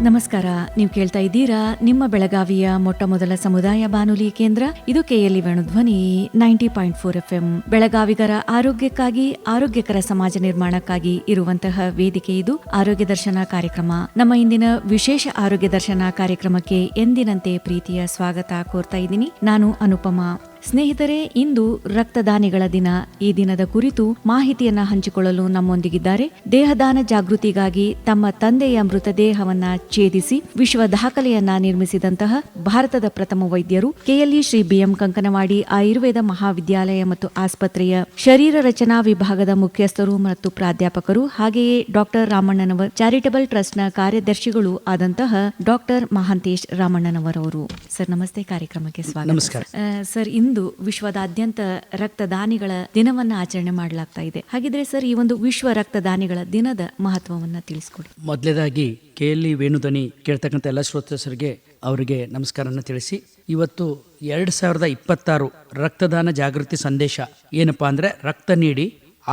ನಮಸ್ಕಾರ. ನೀವು ಕೇಳ್ತಾ ಇದ್ದೀರಾ ನಿಮ್ಮ ಬೆಳಗಾವಿಯ ಮೊಟ್ಟ ಮೊದಲ ಸಮುದಾಯ ಬಾನುಲಿ ಕೇಂದ್ರ. ಇದು KLE ವೇಣುಧ್ವನಿ 90.4 FM. ಬೆಳಗಾವಿಗರ ಆರೋಗ್ಯಕ್ಕಾಗಿ, ಆರೋಗ್ಯಕರ ಸಮಾಜ ನಿರ್ಮಾಣಕ್ಕಾಗಿ ಇರುವಂತಹ ವೇದಿಕೆ ಇದು ಆರೋಗ್ಯ ದರ್ಶನ ಕಾರ್ಯಕ್ರಮ. ನಮ್ಮ ಇಂದಿನ ವಿಶೇಷ ಆರೋಗ್ಯ ದರ್ಶನ ಕಾರ್ಯಕ್ರಮಕ್ಕೆ ಎಂದಿನಂತೆ ಪ್ರೀತಿಯ ಸ್ವಾಗತ ಕೋರ್ತಾ ಇದ್ದೀನಿ. ನಾನು ಅನುಪಮಾ. ಸ್ನೇಹಿತರೆ, ಇಂದು ರಕ್ತದಾನಿಗಳ ದಿನ. ಈ ದಿನದ ಕುರಿತು ಮಾಹಿತಿಯನ್ನ ಹಂಚಿಕೊಳ್ಳಲು ನಮ್ಮೊಂದಿಗಿದ್ದಾರೆ ದೇಹದಾನ ಜಾಗೃತಿಗಾಗಿ ತಮ್ಮ ತಂದೆಯ ಮೃತದೇಹವನ್ನ ಛೇದಿಸಿ ವಿಶ್ವ ದಾಖಲೆಯನ್ನ ನಿರ್ಮಿಸಿದಂತಹ ಭಾರತದ ಪ್ರಥಮ ವೈದ್ಯರು, KLE ಶ್ರೀ BM ಕಂಕನವಾಡಿ ಆಯುರ್ವೇದ ಮಹಾವಿದ್ಯಾಲಯ ಮತ್ತು ಆಸ್ಪತ್ರೆಯ ಶರೀರ ರಚನಾ ವಿಭಾಗದ ಮುಖ್ಯಸ್ಥರು ಮತ್ತು ಪ್ರಾಧ್ಯಾಪಕರು, ಹಾಗೆಯೇ ಡಾಕ್ಟರ್ ರಾಮಣ್ಣನವರ್ ಚಾರಿಟಬಲ್ ಟ್ರಸ್ಟ್ನ ಕಾರ್ಯದರ್ಶಿಗಳು ಆದಂತಹ ಡಾಕ್ಟರ್ ಮಹಾಂತೇಶ್ ರಾಮಣ್ಣನವರವರು. ಸರ್ ನಮಸ್ತೆ, ಕಾರ್ಯಕ್ರಮಕ್ಕೆ ಸ್ವಾಗತ. ನಮಸ್ಕಾರ ಸರ್, ಇಂದು ವಿಶ್ವದಾದ್ಯಂತ ರಕ್ತದಾನಿಗಳ ದಿನವನ್ನ ಆಚರಣೆ ಮಾಡಲಾಗ್ತಾ ಇದೆ. ಹಾಗಿದ್ರೆ ಸರ್, ಈ ಒಂದು ವಿಶ್ವ ರಕ್ತದಾನಿಗಳ ದಿನದ ಮಹತ್ವವನ್ನ ತಿಳಿಸ್ಕೊಡಿ. ಮೊದಲೇದಾಗಿ KLE ವೇಣುಧ್ವನಿ ಕೇಳ್ತಕ್ಕಂಥ ಎಲ್ಲ ಶ್ರೋತೃಸರಿಗೆ ಅವರಿಗೆ ನಮಸ್ಕಾರನ ತಿಳಿಸಿ, ಇವತ್ತು 2026 ರಕ್ತದಾನ ಜಾಗೃತಿ ಸಂದೇಶ ಏನಪ್ಪಾ ಅಂದ್ರೆ, ರಕ್ತ ನೀಡಿ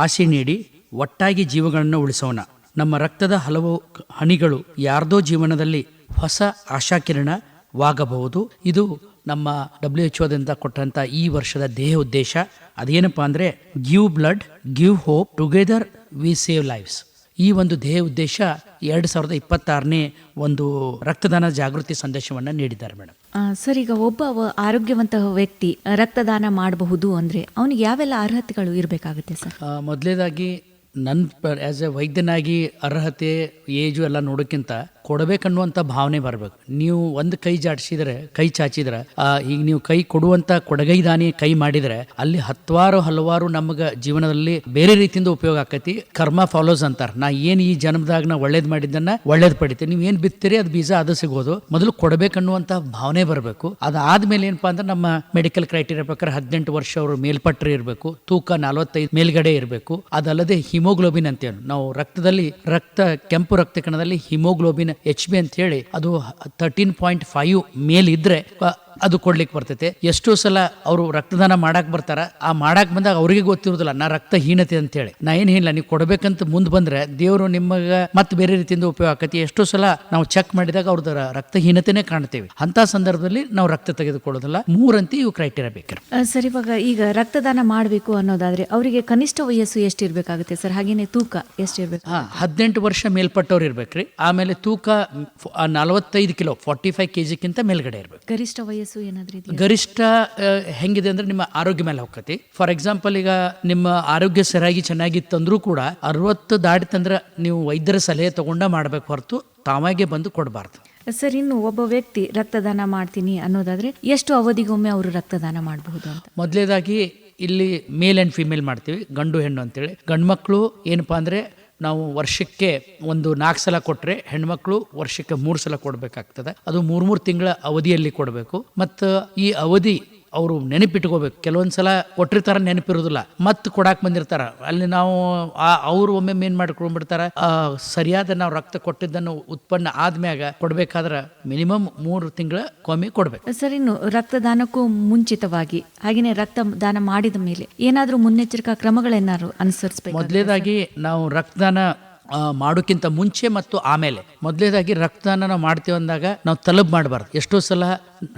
ಆಸೆ ನೀಡಿ ಒಟ್ಟಾಗಿ ಜೀವಗಳನ್ನು ಉಳಿಸೋಣ. ನಮ್ಮ ರಕ್ತದ ಹಲವು ಹನಿಗಳು ಯಾರ್ದೋ ಜೀವನದಲ್ಲಿ ಹೊಸ ಆಶಾಕಿರಣವಾಗಬಹುದು. ಇದು ನಮ್ಮ WHO ಕೊಟ್ಟಂತ ಈ ವರ್ಷದ ದೇಹ ಉದ್ದೇಶ. ಅದೇನಪ್ಪಾ ಅಂದ್ರೆ, give blood, give hope, together we save lives. ಈ ಒಂದು ದೇಹ ಉದ್ದೇಶ 2026ನೇ ಒಂದು ರಕ್ತದಾನ ಜಾಗೃತಿ ಸಂದೇಶವನ್ನ ನೀಡಿದ್ದಾರೆ ಮೇಡಮ್. ಸರ್, ಈಗ ಒಬ್ಬ ಆರೋಗ್ಯವಂತ ವ್ಯಕ್ತಿ ರಕ್ತದಾನ ಮಾಡಬಹುದು ಅಂದ್ರೆ ಅವನಿಗೆ ಯಾವೆಲ್ಲ ಅರ್ಹತೆಗಳು ಇರಬೇಕಾಗುತ್ತೆ ಸರ್? ಮೊದಲೇದಾಗಿ ನನ್ನ ಆಸ್ ಎ ವೈದ್ಯನಾಗಿ ಅರ್ಹತೆ, ಏಜು ಎಲ್ಲ ನೋಡೋಕ್ಕಿಂತ ಕೊಡಬೇಕನ್ನುವಂಥ ಭಾವನೆ ಬರಬೇಕು. ನೀವು ಒಂದು ಕೈ ಚಾಚಿದ್ರೆ ಈಗ ನೀವು ಕೈ ಕೊಡುವಂಥ ಕೊಡಗೈದಾನಿ ಕೈ ಮಾಡಿದ್ರೆ ಅಲ್ಲಿ ಹಲವಾರು ನಮಗೆ ಜೀವನದಲ್ಲಿ ಬೇರೆ ರೀತಿಯಿಂದ ಉಪಯೋಗ ಆಕೈತಿ. ಕರ್ಮ ಫಾಲೋಸ್ ಅಂತಾರೆ. ನಾ ಏನು ಈ ಜನ್ಮದಾಗ ನಾ ಒಳ್ಳೇದು ಮಾಡಿದ್ದನ್ನ ಒಳ್ಳೇದು ಪಡಿತೀವಿ. ನೀವು ಏನು ಬಿತ್ತೀರಿ ಅದು ಬೀಜ ಅದು ಸಿಗೋದು. ಮೊದಲು ಕೊಡಬೇಕನ್ನುವಂಥ ಭಾವನೆ ಬರಬೇಕು. ಅದಾದ್ಮೇಲೆ ಏನಪ್ಪಾ ಅಂದ್ರೆ, ನಮ್ಮ ಮೆಡಿಕಲ್ ಕ್ರೈಟೀರಿಯಾ ಪ್ರಕಾರ 18 ವರ್ಷ ಅವರು ಮೇಲ್ಪಟ್ಟರೆ ಇರಬೇಕು, ತೂಕ 45 ಮೇಲ್ಗಡೆ ಇರಬೇಕು. ಅದಲ್ಲದೆ ಹಿಮೋಗ್ಲೋಬಿನ್ ಅಂತೇನು, ನಾವು ರಕ್ತದಲ್ಲಿ ಕೆಂಪು ರಕ್ತ ಕಣದಲ್ಲಿ ಹಿಮೋಗ್ಲೋಬಿನ್ HB ಅಂತ ಹೇಳಿ ಅದು 13.5 ಮೇಲಿದ್ರೆ ಅದು ಕೊಡ್ಲಿಕ್ಕೆ ಬರ್ತೈತೆ. ಎಷ್ಟೋ ಸಲ ಅವರು ರಕ್ತದಾನ ಮಾಡಕ್ ಬರ್ತಾರ, ಆ ಮಾಡಕ್ ಬಂದಾಗ ಅವ್ರಿಗೆ ಗೊತ್ತಿರುದಿಲ್ಲ ನಾ ರಕ್ತಹೀನತೆ ಅಂತ ಹೇಳಿ. ನಾ ಏನ್ ಹೇಳಿಲ್ಲ, ನೀವು ಕೊಡಬೇಕಂತ ಮುಂದೆ ಬಂದ್ರೆ ದೇವರು ನಿಮಗೆ ಮತ್ತೆ ಬೇರೆ ರೀತಿಯಿಂದ ಉಪಯೋಗ ಆಕತಿ. ಎಷ್ಟೋ ಸಲ ನಾವು ಚೆಕ್ ಮಾಡಿದಾಗ ಅವ್ರದ್ದು ರಕ್ತಹೀನತೆನೇ ಕಾಣ್ತೇವೆ. ಅಂತ ಸಂದರ್ಭದಲ್ಲಿ ನಾವು ರಕ್ತ ತೆಗೆದುಕೊಳ್ಳೋದಿಲ್ಲ. 3 ಇವು ಕ್ರೈಟೀರಿಯಾ ಬೇಕು ಸರ್. ಇವಾಗ ಈಗ ರಕ್ತದಾನ ಮಾಡಬೇಕು ಅನ್ನೋದಾದ್ರೆ ಅವರಿಗೆ ಕನಿಷ್ಠ ವಯಸ್ಸು ಎಷ್ಟಿರ್ಬೇಕಾಗುತ್ತೆ ಸರ್? ಹಾಗೇನೆ ತೂಕ ಎಷ್ಟಿರ್ಬೇಕು? 18 ವರ್ಷ ಮೇಲ್ಪಟ್ಟವ್ರು ಇರ್ಬೇಕ್ರಿ. ಆಮೇಲೆ ತೂಕ 45 ಕಿಲೋ 45 kg ಮೇಲ್ಗಡೆ ಇರ್ಬೇಕು. ಗರಿಷ್ಠ ವಯಸ್ಸು ಗರಿಷ್ಠ ಹೆಂಗಿದೆ ಅಂದ್ರೆ ನಿಮ್ಮ ಆರೋಗ್ಯ ಮೇಲೆ ಹೋಗ್ತೈತಿ. ಫಾರ್ ಎಕ್ಸಾಂಪಲ್, ಈಗ ನಿಮ್ಮ ಆರೋಗ್ಯ ಸರಿಯಾಗಿ ಚೆನ್ನಾಗಿತ್ತಂದ್ರೂ ಕೂಡ 60 ದಾಟಿತಂದ್ರೆ ನೀವು ವೈದ್ಯರ ಸಲಹೆ ತಗೊಂಡ ಮಾಡ್ಬೇಕು ಹೊರತು ತಾವಾಗೆ ಬಂದು ಕೊಡಬಾರ್ದು. ಸರ್, ಇನ್ನು ಒಬ್ಬ ವ್ಯಕ್ತಿ ರಕ್ತದಾನ ಮಾಡ್ತೀನಿ ಅನ್ನೋದಾದ್ರೆ ಎಷ್ಟು ಅವಧಿಗೊಮ್ಮೆ ಅವರು ರಕ್ತದಾನ ಮಾಡಬಹುದು ಅಂತ? ಮೊದಲೇದಾಗಿ ಇಲ್ಲಿ ಮೇಲ್ ಅಂಡ್ ಫಿಮೇಲ್ ಮಾಡ್ತೀವಿ, ಗಂಡು ಹೆಣ್ಣು ಅಂತೇಳಿ. ಗಂಡು ಮಕ್ಕಳು ಏನಪ್ಪಾ ಅಂದ್ರೆ, ನಾವು ವರ್ಷಕ್ಕೆ 4 ಸಲ ಕೊಟ್ಟರೆ, ಹೆಣ್ಮಕ್ಳು ವರ್ಷಕ್ಕೆ 3 ಸಲ ಕೊಡಬೇಕಾಗ್ತದೆ. ಅದು 3 ತಿಂಗಳ ಅವಧಿಯಲ್ಲಿ ಕೊಡಬೇಕು. ಮತ್ತು ಈ ಅವಧಿ ಅವರು ನೆನಪಿಟ್ಕೋಬೇಕು. ಕೆಲವೊಂದ್ಸಲ ಕೊಟ್ಟಿರ್ತಾರ, ನೆನಪಿರೋದಿಲ್ಲ, ಮತ್ತೆ ಕೊಡಾಕ್ ಬಂದಿರ್ತಾರ. ಅಲ್ಲಿ ನಾವು ಅವ್ರು ಒಮ್ಮೆ ಏನ್ ಮಾಡ್ಕೊಂಡ್ಬಿಡ್ತಾರ, ಸರಿಯಾದ ನಾವು ರಕ್ತ ಕೊಟ್ಟಿದ್ದನ್ನು ಉತ್ಪನ್ನ ಆದ್ಮ್ಯಾಗ ಕೊಡ್ಬೇಕಾದ್ರೆ ಮಿನಿಮಮ್ 3 ತಿಂಗಳ ಕೊಮ್ಮೆ ಕೊಡ್ಬೇಕು. ಸರ್, ಇನ್ನು ರಕ್ತದಾನಕ್ಕೂ ಮುಂಚಿತವಾಗಿ ಹಾಗೇನೆ ರಕ್ತದಾನ ಮಾಡಿದ ಮೇಲೆ ಏನಾದ್ರೂ ಮುನ್ನೆಚ್ಚರಿಕಾ ಕ್ರಮಗಳೇನಾದ್ರು ಅನುಸರಿಸಬೇಕು? ಮೊದಲೇದಾಗಿ ನಾವು ರಕ್ತದಾನ ಮಾಡೋಕ್ಕಿಂತ ಮುಂಚೆ ಮತ್ತು ಆಮೇಲೆ ಮೊದಲೇದಾಗಿ ರಕ್ತದಾನ ನಾವು ಮಾಡ್ತೀವಿ ಅಂದಾಗ ನಾವು ತಲಬ್ ಮಾಡಬಾರ್ದು. ಎಷ್ಟೋ ಸಲ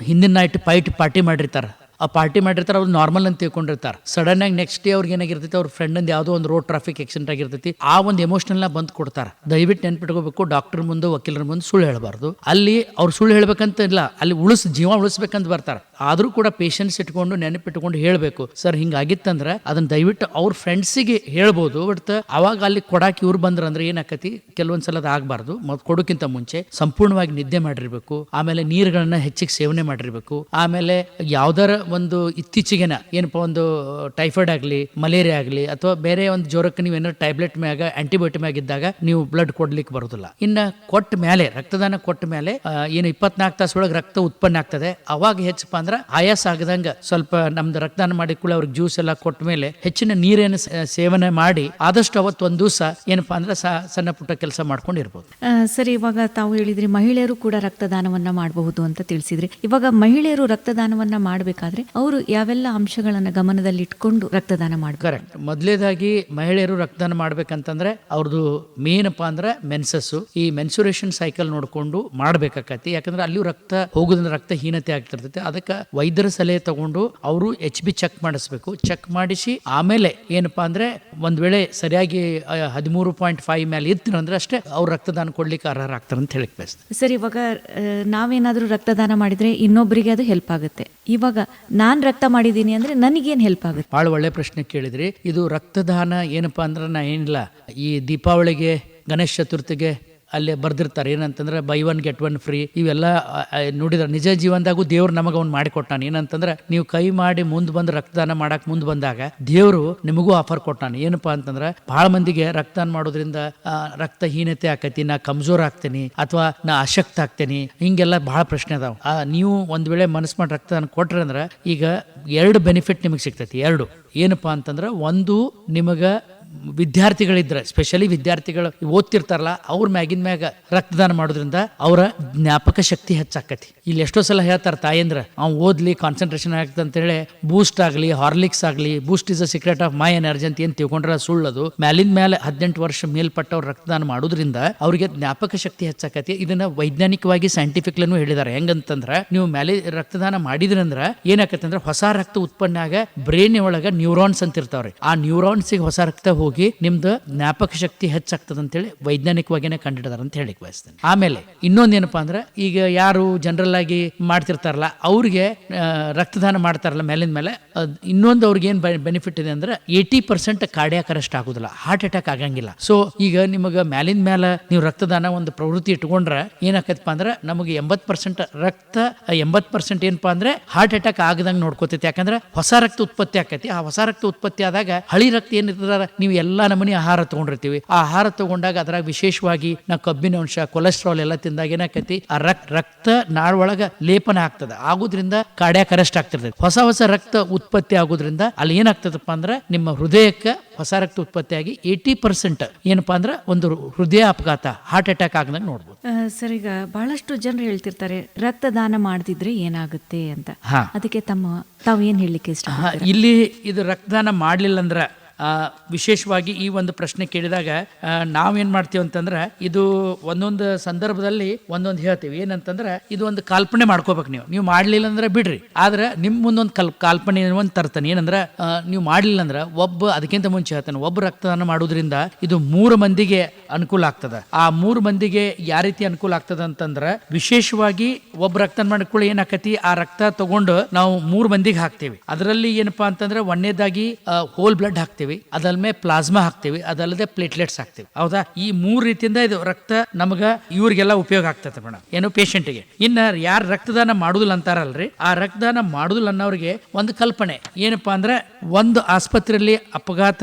ಹಿಂದಿನ ನೈಟ್ ಪಾರ್ಟಿ ಮಾಡಿರ್ತಾರೆ. ಆ ಪಾರ್ಟಿ ಮಾಡಿರ್ತಾರೆ, ಅವ್ರು ನಾರ್ಮಲ್ ಅಂತ ತಿಳ್ಕೊಂಡಿರ್ತಾರೆ. ಸಡನ್ ಆಗಿ ನೆಕ್ಸ್ಟ್ ಡೇ ಅವ್ರಿಗೆ ಏನಾಗಿರ್ತೈತಿ, ಅವ್ರ ಫ್ರೆಂಡ್ ಯಾವುದೋ ಒಂದು ರೋಡ್ ಟ್ರಾಫಿಕ್ ಆಕ್ಸಿಡೆಂಟ್ ಆಗಿರ್ತೈತಿ. ಆ ಒಂದು ಎಮೋಷನಲ್ ಬಂದು ಕೊಡ್ತಾರೆ. ದಯವಿಟ್ಟು ನೆನ್ಪಿಟ್ಕೋಬೇಕು, ಡಾಕ್ಟರ್ ಮುಂದೆ ವಕೀಲರ ಮುಂದೆ ಸುಳ್ಳು ಹೇಳಬಾರ್ದು. ಅಲ್ಲಿ ಅವ್ರು ಸುಳ್ಳು ಹೇಳ್ಬೇಕಂತ ಇಲ್ಲ, ಅಲ್ಲಿ ಜೀವ ಉಳಿಸ್ಬೇಕಂತ ಬರ್ತಾರೆ. ಆದ್ರೂ ಕೂಡ ಪೇಷನ್ಸ್ ಇಟ್ಕೊಂಡು ನೆನಪಿಟ್ಕೊಂಡು ಹೇಳಬೇಕು, ಸರ್ ಹಿಂಗಾಗಿತ್ತಂದ್ರೆ ಅದನ್ನ ದಯವಿಟ್ಟು ಅವ್ರ ಫ್ರೆಂಡ್ಸಿಗೆ ಹೇಳ್ಬೋದು. ಬಟ್ ಅವಾಗ ಅಲ್ಲಿ ಕೊಡಾಕಿ ಇವ್ರು ಬಂದ್ರಂದ್ರೆ ಏನಾಕತಿ, ಕೆಲವೊಂದ್ಸಲ ಅದು ಆಗ್ಬಾರ್ದು. ಕೊಡೋಕ್ಕಿಂತ ಮುಂಚೆ ಸಂಪೂರ್ಣವಾಗಿ ನಿದ್ದೆ ಮಾಡಿರ್ಬೇಕು. ಆಮೇಲೆ ನೀರುಗಳನ್ನ ಹೆಚ್ಚಿಗೆ ಸೇವನೆ ಮಾಡಿರ್ಬೇಕು. ಆಮೇಲೆ ಯಾವ್ದಾರ ಒಂದು ಇತ್ತೀಚೆಗೆನ ಏನಪ್ಪಾ ಒಂದು ಟೈಫಾಯ್ಡ್ ಆಗಲಿ, ಮಲೇರಿಯಾ ಆಗಲಿ, ಅಥವಾ ಬೇರೆ ಒಂದು ಜ್ವರಕ್ಕೆ ನೀವು ಏನಾದ್ರು ಟ್ಯಾಬ್ಲೆಟ್ ಮ್ಯಾಗ ಆಂಟಿಬಯೋಟಿಕ್ ಮ್ಯಾಗ ಇದ್ದಾಗ ನೀವು ಬ್ಲಡ್ ಕೊಡ್ಲಿಕ್ಕೆ ಬರೋದಿಲ್ಲ. ಇನ್ನ ಕೊಟ್ಟ ಮೇಲೆ, ರಕ್ತದಾನ ಕೊಟ್ಟ ಮೇಲೆ ಏನು 24 ತಾಸು ಒಳಗೆ ರಕ್ತ ಉತ್ಪನ್ನ ಆಗ್ತದೆ. ಅವಾಗ ಹೆಚ್ಚಪ್ಪ ಅಂದ್ರೆ ಆಯಾಸ ಆಗದಂಗ ಸ್ವಲ್ಪ ನಮ್ದು ರಕ್ತದಾನ ಮಾಡಿ ಕೂಡ ಅವ್ರಿಗೆ ಜ್ಯೂಸ್ ಎಲ್ಲ ಕೊಟ್ಟ ಮೇಲೆ ಹೆಚ್ಚಿನ ನೀರೇನು ಸೇವನೆ ಮಾಡಿ ಆದಷ್ಟು ಅವತ್ತು ಒಂದು ದಿವಸ ಏನಪ್ಪಾ ಅಂದ್ರೆ ಸಣ್ಣ ಪುಟ್ಟ ಕೆಲಸ ಮಾಡ್ಕೊಂಡು ಇರ್ಬೋದು. ಸರಿ, ಇವಾಗ ತಾವು ಹೇಳಿದ್ರಿ ಮಹಿಳೆಯರು ಕೂಡ ರಕ್ತದಾನವನ್ನ ಮಾಡಬಹುದು ಅಂತ ತಿಳಿಸಿದ್ರಿ. ಇವಾಗ ಮಹಿಳೆಯರು ರಕ್ತದಾನವನ್ನ ಮಾಡಬೇಕಾದ್ರೆ ಅಂದ್ರೆ ಅವರು ಯಾವೆಲ್ಲ ಅಂಶಗಳನ್ನ ಗಮನದಲ್ಲಿಟ್ಕೊಂಡು ರಕ್ತದಾನ ಮಾಡಬೇಕು? ಕರೆಕ್ಟ್. ಮೊದಲೇದಾಗಿ ಮಹಿಳೆಯರು ರಕ್ತದಾನ ಮಾಡ್ಬೇಕಂತಂದ್ರೆ ಅವ್ರದ್ದು ಮೇನಪ್ಪ ಅಂದ್ರೆ ಮೆನ್ಸಸ್, ಈ ಮೆನ್ಸುರೇಷನ್ ಸೈಕಲ್ ನೋಡ್ಕೊಂಡು ಮಾಡ್ಬೇಕಾಕತಿ. ಯಾಕಂದ್ರೆ ಅಲ್ಲಿಯೂ ರಕ್ತ ಹೋಗುದ್ರಿಂದ ರಕ್ತಹೀನತೆ ಆಗ್ತಿರ್ತೈತೆ. ಅದಕ್ಕೆ ವೈದ್ಯರ ಸಲಹೆ ತಗೊಂಡು ಅವರು HB ಚೆಕ್ ಮಾಡಿಸ್ಬೇಕು. ಚೆಕ್ ಮಾಡಿಸಿ ಆಮೇಲೆ ಏನಪ್ಪಾ ಅಂದ್ರೆ ಒಂದ್ ವೇಳೆ ಸರಿಯಾಗಿ 13.5 ಮೇಲೆ ಇತ್ತಿರಂದ್ರೆ ಅಷ್ಟೇ ಅವ್ರು ರಕ್ತದಾನ ಕೊಡ್ಲಿಕ್ಕೆ ಅರ್ಹರಾಗ್ತಾರೆ ಅಂತ ಹೇಳಿಕ್ ಬಯಸ್ತಾರೆ. ಸರ್, ಇವಾಗ ನಾವೇನಾದ್ರೂ ರಕ್ತದಾನ ಮಾಡಿದ್ರೆ ಇನ್ನೊಬ್ಬರಿಗೆ ಅದು ಹೆಲ್ಪ್ ಆಗುತ್ತೆ. ಇವಾಗ ನಾನ್ ರಕ್ತ ಮಾಡಿದೀನಿ ಅಂದ್ರೆ ನನಗೇನ್ ಹೆಲ್ಪ್ ಆಗುತ್ತೆ? ಬಹಳ ಒಳ್ಳೆ ಪ್ರಶ್ನೆ ಕೇಳಿದ್ರಿ. ಇದು ರಕ್ತದಾನ ಏನಪ್ಪಾ ಅಂದ್ರೆ ನಾ ಏನಿಲ್ಲ, ಈ ದೀಪಾವಳಿಗೆ ಗಣೇಶ ಚತುರ್ಥಿಗೆ ಅಲ್ಲೇ ಬರ್ದಿರ್ತಾರೆ ಏನಂತಂದ್ರೆ ಬೈ 1 get 1 ಫ್ರೀ. ಇವೆಲ್ಲ ನೋಡಿದ್ರೆ ನಿಜ ಜೀವನದಾಗೂ ದೇವ್ರು ನಮಗೆ ಅವ್ನು ಮಾಡಿಕೊಟ್ಟಾನ. ಏನಂತಂದ್ರೆ ನೀವು ಕೈ ಮಾಡಿ ಮುಂದೆ ಬಂದು ರಕ್ತದಾನ ಮಾಡಕ್ ಮುಂದೆ ಬಂದಾಗ ದೇವ್ರು ನಿಮಗೂ ಆಫರ್ ಕೊಟ್ಟಾನ. ಏನಪ್ಪಾ ಅಂತಂದ್ರೆ ಬಹಳ ಮಂದಿಗೆ ರಕ್ತದಾನ ಮಾಡೋದ್ರಿಂದ ರಕ್ತಹೀನತೆ ಆಕತಿ, ನಾ ಕಮ್ಜೋರ್ ಆಗ್ತೇನಿ ಅಥವಾ ನಾ ಅಶಕ್ತ ಆಗ್ತೇನಿ, ಹಿಂಗೆಲ್ಲ ಬಹಳ ಪ್ರಶ್ನೆ ಅದಾವ. ನೀವು ಒಂದ್ ವೇಳೆ ಮನಸ್ಸು ಮಾಡಿ ರಕ್ತದಾನ ಕೊಟ್ರೆ ಅಂದ್ರೆ ಈಗ 2 ಬೆನಿಫಿಟ್ ನಿಮಗೆ ಸಿಗ್ತೈತಿ. 2 ಏನಪ್ಪಾ ಅಂತಂದ್ರೆ, ಒಂದು ನಿಮಗ ವಿದ್ಯಾರ್ಥಿಗಳಿದ್ರೆ, ಸ್ಪೆಷಲಿ ವಿದ್ಯಾರ್ಥಿಗಳು ಓದ್ತಿರ್ತಾರಲ್ಲ, ಅವ್ರ ಮ್ಯಾಗಿನ ಮ್ಯಾಗ ರಕ್ತದಾನ ಮಾಡೋದ್ರಿಂದ ಅವರ ಜ್ಞಾಪಕ ಶಕ್ತಿ ಹೆಚ್ಚಾಕತಿ. ಇಲ್ಲಿ ಎಷ್ಟೋ ಸಲ ಹೇಳ್ತಾರೆ ತಾಯಂದ್ರ, ಅವ್ನು ಓದ್ಲಿ ಕಾನ್ಸಂಟ್ರೇಷನ್ ಆಗ್ತದೆ ಅಂತ ಹೇಳಿ ಬೂಸ್ಟ್ ಆಗಲಿ ಹಾರ್ಲಿಕ್ಸ್ ಆಗಲಿ, Boost is a secret of my energy ಅಂತ ಏನ್ ತಿಳ್ಕೊಂಡ್ರೆ ಸುಳ್ಳದು. ಮ್ಯಾಲಿನ ಮೇಲೆ 18 ವರ್ಷ ಮೇಲ್ಪಟ್ಟವ್ರು ರಕ್ತದಾನ ಮಾಡೋದ್ರಿಂದ ಅವ್ರಿಗೆ ಜ್ಞಾಪಕ ಶಕ್ತಿ ಹೆಚ್ಚಾಕತಿ. ಇದನ್ನ ವೈಜ್ಞಾನಿಕವಾಗಿ ಸೈಂಟಿಫಿಕ್ಲೂ ಹೇಳಿದ್ದಾರೆ. ಹೆಂಗಂತಂದ್ರ, ನೀವು ಮೇಲೆ ರಕ್ತದಾನ ಮಾಡಿದ್ರಂದ್ರ ಏನಾಕತಿ ಅಂದ್ರೆ ಹೊಸ ರಕ್ತ ಉತ್ಪನ್ನ ಆಗ ಬ್ರೈನ್ ಒಳಗ ನ್ಯೂರಾನ್ಸ್ ಅಂತ ಇರ್ತಾವ್ರಿ. ಆ ನ್ಯೂರಾನ್ಸ್ಗೆ ಹೊಸ ರಕ್ತ ಹೋಗಿ ನಿಮ್ದು ಜ್ಞಾಪಕ ಶಕ್ತಿ ಹೆಚ್ಚಾಗ್ತದೆ ಅಂತೇಳಿ ವೈಜ್ಞಾನಿಕವಾಗಿನೇ ಕಂಡಿಡಿದಾರೆ ಅಂತ ಹೇಳಿಕ್ ಬಯಸ್ತೇನೆ. ಆಮೇಲೆ ಇನ್ನೊಂದೇನಪ್ಪಾ ಅಂದ್ರೆ, ಈಗ ಯಾರು ಜನರಲ್ ಆಗಿ ಮಾಡ್ತಿರ್ತಾರಲ್ಲ ಅವ್ರಿಗೆ ರಕ್ತದಾನ ಮಾಡ್ತಾರಲ್ಲ ಮೇಲಿನ ಮೇಲೆ, ಇನ್ನೊಂದು ಅವ್ರಿಗೆ ಏನ್ ಬೆನಿಫಿಟ್ ಇದೆ ಅಂದ್ರೆ 80% ಕಾರ್ಡಿಯಾಕ್ ಅರೆಸ್ಟ್ ಆಗುದಿಲ್ಲ, ಹಾರ್ಟ್ ಅಟ್ಯಾಕ್ ಆಗಂಗಿಲ್ಲ. ಸೊ ಈಗ ನಿಮಗೆ ಮೇಲಿನ ಮೇಲೆ ನೀವು ರಕ್ತದಾನ ಒಂದು ಪ್ರವೃತ್ತಿ ಇಟ್ಕೊಂಡ್ರೆ ಏನಾಕತ್ತಪ್ಪ ಅಂದ್ರೆ, ನಮಗೆ 80% ರಕ್ತ 80% ಏನಪ್ಪಾ ಅಂದ್ರೆ ಹಾರ್ಟ್ ಅಟ್ಯಾಕ್ ಆಗದಂಗೆ ನೋಡ್ಕೋತೈತಿ. ಯಾಕಂದ್ರೆ ಹೊಸ ರಕ್ತ ಉತ್ಪತ್ತಿ ಆಕತಿ. ಆ ಹೊಸ ರಕ್ತ ಉತ್ಪತ್ತಿ ಆದಾಗ ಹಳಿ ರಕ್ತ ಏನಿರ್ತದ, ನೀವು ಎಲ್ಲಾ ನಮೂನಿ ಆಹಾರ ತಗೊಂಡಿರ್ತೀವಿ. ಆ ಆಹಾರ ತಗೊಂಡಾಗ ಅದ್ರಾಗ ವಿಶೇಷವಾಗಿ ನಾವು ಕಬ್ಬಿನ ಅಂಶ, ಕೊಲೆಸ್ಟ್ರಾಲ್ ಎಲ್ಲ ತಿಂದಾಗ ಏನಾಕತಿ, ಆ ರಕ್ತ ನಾಳ ಒಳಗ ಲೇಪನ ಆಗ್ತದೆ. ಆಗೋದ್ರಿಂದ ಕಾರ್ಡಿಯಾಕ್ ಅರೆಸ್ಟ್ ಆಗ್ತಿರ್ತದೆ. ಹೊಸ ರಕ್ತ ಉತ್ಪತ್ತಿ ಆಗೋದ್ರಿಂದ ಅಲ್ಲಿ ಏನಾಗ್ತದಪ್ಪ ಅಂದ್ರೆ, ನಿಮ್ಮ ಹೃದಯಕ್ಕೆ ಹೊಸ ರಕ್ತ ಉತ್ಪತ್ತಿಯಾಗಿ 80% ಏನಪ್ಪಾ ಅಂದ್ರೆ ಒಂದು ಹೃದಯ ಅಪಘಾತ, ಹಾರ್ಟ್ ಅಟ್ಯಾಕ್ ಆಗದಂಗೆ ನೋಡ್ಬೋದು. ಸರ್, ಈಗ ಬಹಳಷ್ಟು ಜನರು ಹೇಳ್ತಿರ್ತಾರೆ ರಕ್ತದಾನ ಮಾಡದಿದ್ರೆ ಏನಾಗುತ್ತೆ ಅಂತ. ಅದಕ್ಕೆ ತಾವು ಏನ್ ಹೇಳಲಿಕ್ಕೆ ಇಷ್ಟ? ಇಲ್ಲಿ ಇದು ರಕ್ತದಾನ ಮಾಡ್ಲಿಲ್ಲ ಅಂದ್ರೆ ವಿಶೇಷವಾಗಿ ಈ ಒಂದು ಪ್ರಶ್ನೆ ಕೇಳಿದಾಗ ನಾವೇನ್ ಮಾಡ್ತೀವಿ ಅಂತಂದ್ರೆ, ಇದು ಒಂದೊಂದು ಸಂದರ್ಭದಲ್ಲಿ ಒಂದೊಂದು ಹೇಳ್ತೀವಿ. ಏನಂತಂದ್ರೆ, ಇದು ಒಂದು ಕಲ್ಪನೆ ಮಾಡ್ಕೋಬೇಕು. ನೀವು ಮಾಡ್ಲಿಲ್ಲ ಅಂದ್ರೆ ಬಿಡ್ರಿ, ಆದ್ರೆ ನಿಮ್ ಮುಂದೊಂದು ಕಾಲ್ಪನೆ ಒಂದು ತರ್ತಾನೆ. ಏನಂದ್ರೆ, ನೀವು ಮಾಡ್ಲಿಲ್ಲ ಅಂದ್ರೆ ಅದಕ್ಕಿಂತ ಮುಂಚೆ ಹೇಳ್ತಾನೆ, ಒಬ್ಬ ರಕ್ತದಾನ ಮಾಡೋದ್ರಿಂದ ಇದು 3 ಮಂದಿಗೆ ಅನುಕೂಲ ಆಗ್ತದ. ಆ 3 ಮಂದಿಗೆ ಯಾವ ರೀತಿ ಅನುಕೂಲ ಆಗ್ತದ ಅಂತಂದ್ರೆ, ವಿಶೇಷವಾಗಿ ಒಬ್ಬ ರಕ್ತದಾನ ಮಾಡ್ಕೊಳ್ಳಿ ಏನಾಕತಿ, ಆ ರಕ್ತ ತಗೊಂಡು ನಾವು 3 ಮಂದಿಗೆ ಹಾಕ್ತೇವೆ. ಅದರಲ್ಲಿ ಏನಪ್ಪಾ ಅಂತಂದ್ರೆ, ಒಂದನೇದಾಗಿ ಹೋಲ್ ಬ್ಲಡ್ ಹಾಕ್ತೇವೆ, ಅದಲ್ಮೇ ಪ್ಲಾಸ್ಮಾ ಹಾಕ್ತಿವಿ, ಅದಲ್ಲದೆ ಪ್ಲೇಟ್ಲೆಟ್ಸ್ ಹಾಕ್ತಿವಿ. ಹೌದಾ? ಈ 3 ರೀತಿಯಿಂದ ಇದು ರಕ್ತ ನಮಗ ಇವ್ರಿಗೆಲ್ಲ ಉಪಯೋಗ ಆಗ್ತದೆ ಮೇಡಮ್, ಏನು ಪೇಷಂಟ್ಗೆ. ಇನ್ನ ಯಾರು ರಕ್ತದಾನ ಮಾಡುದಿಲ್ಲ ಅಂತಾರಲ್ರಿ, ಆ ರಕ್ತದಾನ ಮಾಡುದಿಲ್ಲ ಅನ್ನೋರಿಗೆ ಒಂದು ಕಲ್ಪನೆ ಏನಪ್ಪಾ ಅಂದ್ರೆ, ಒಂದು ಆಸ್ಪತ್ರೆಯಲ್ಲಿ ಅಪಘಾತ,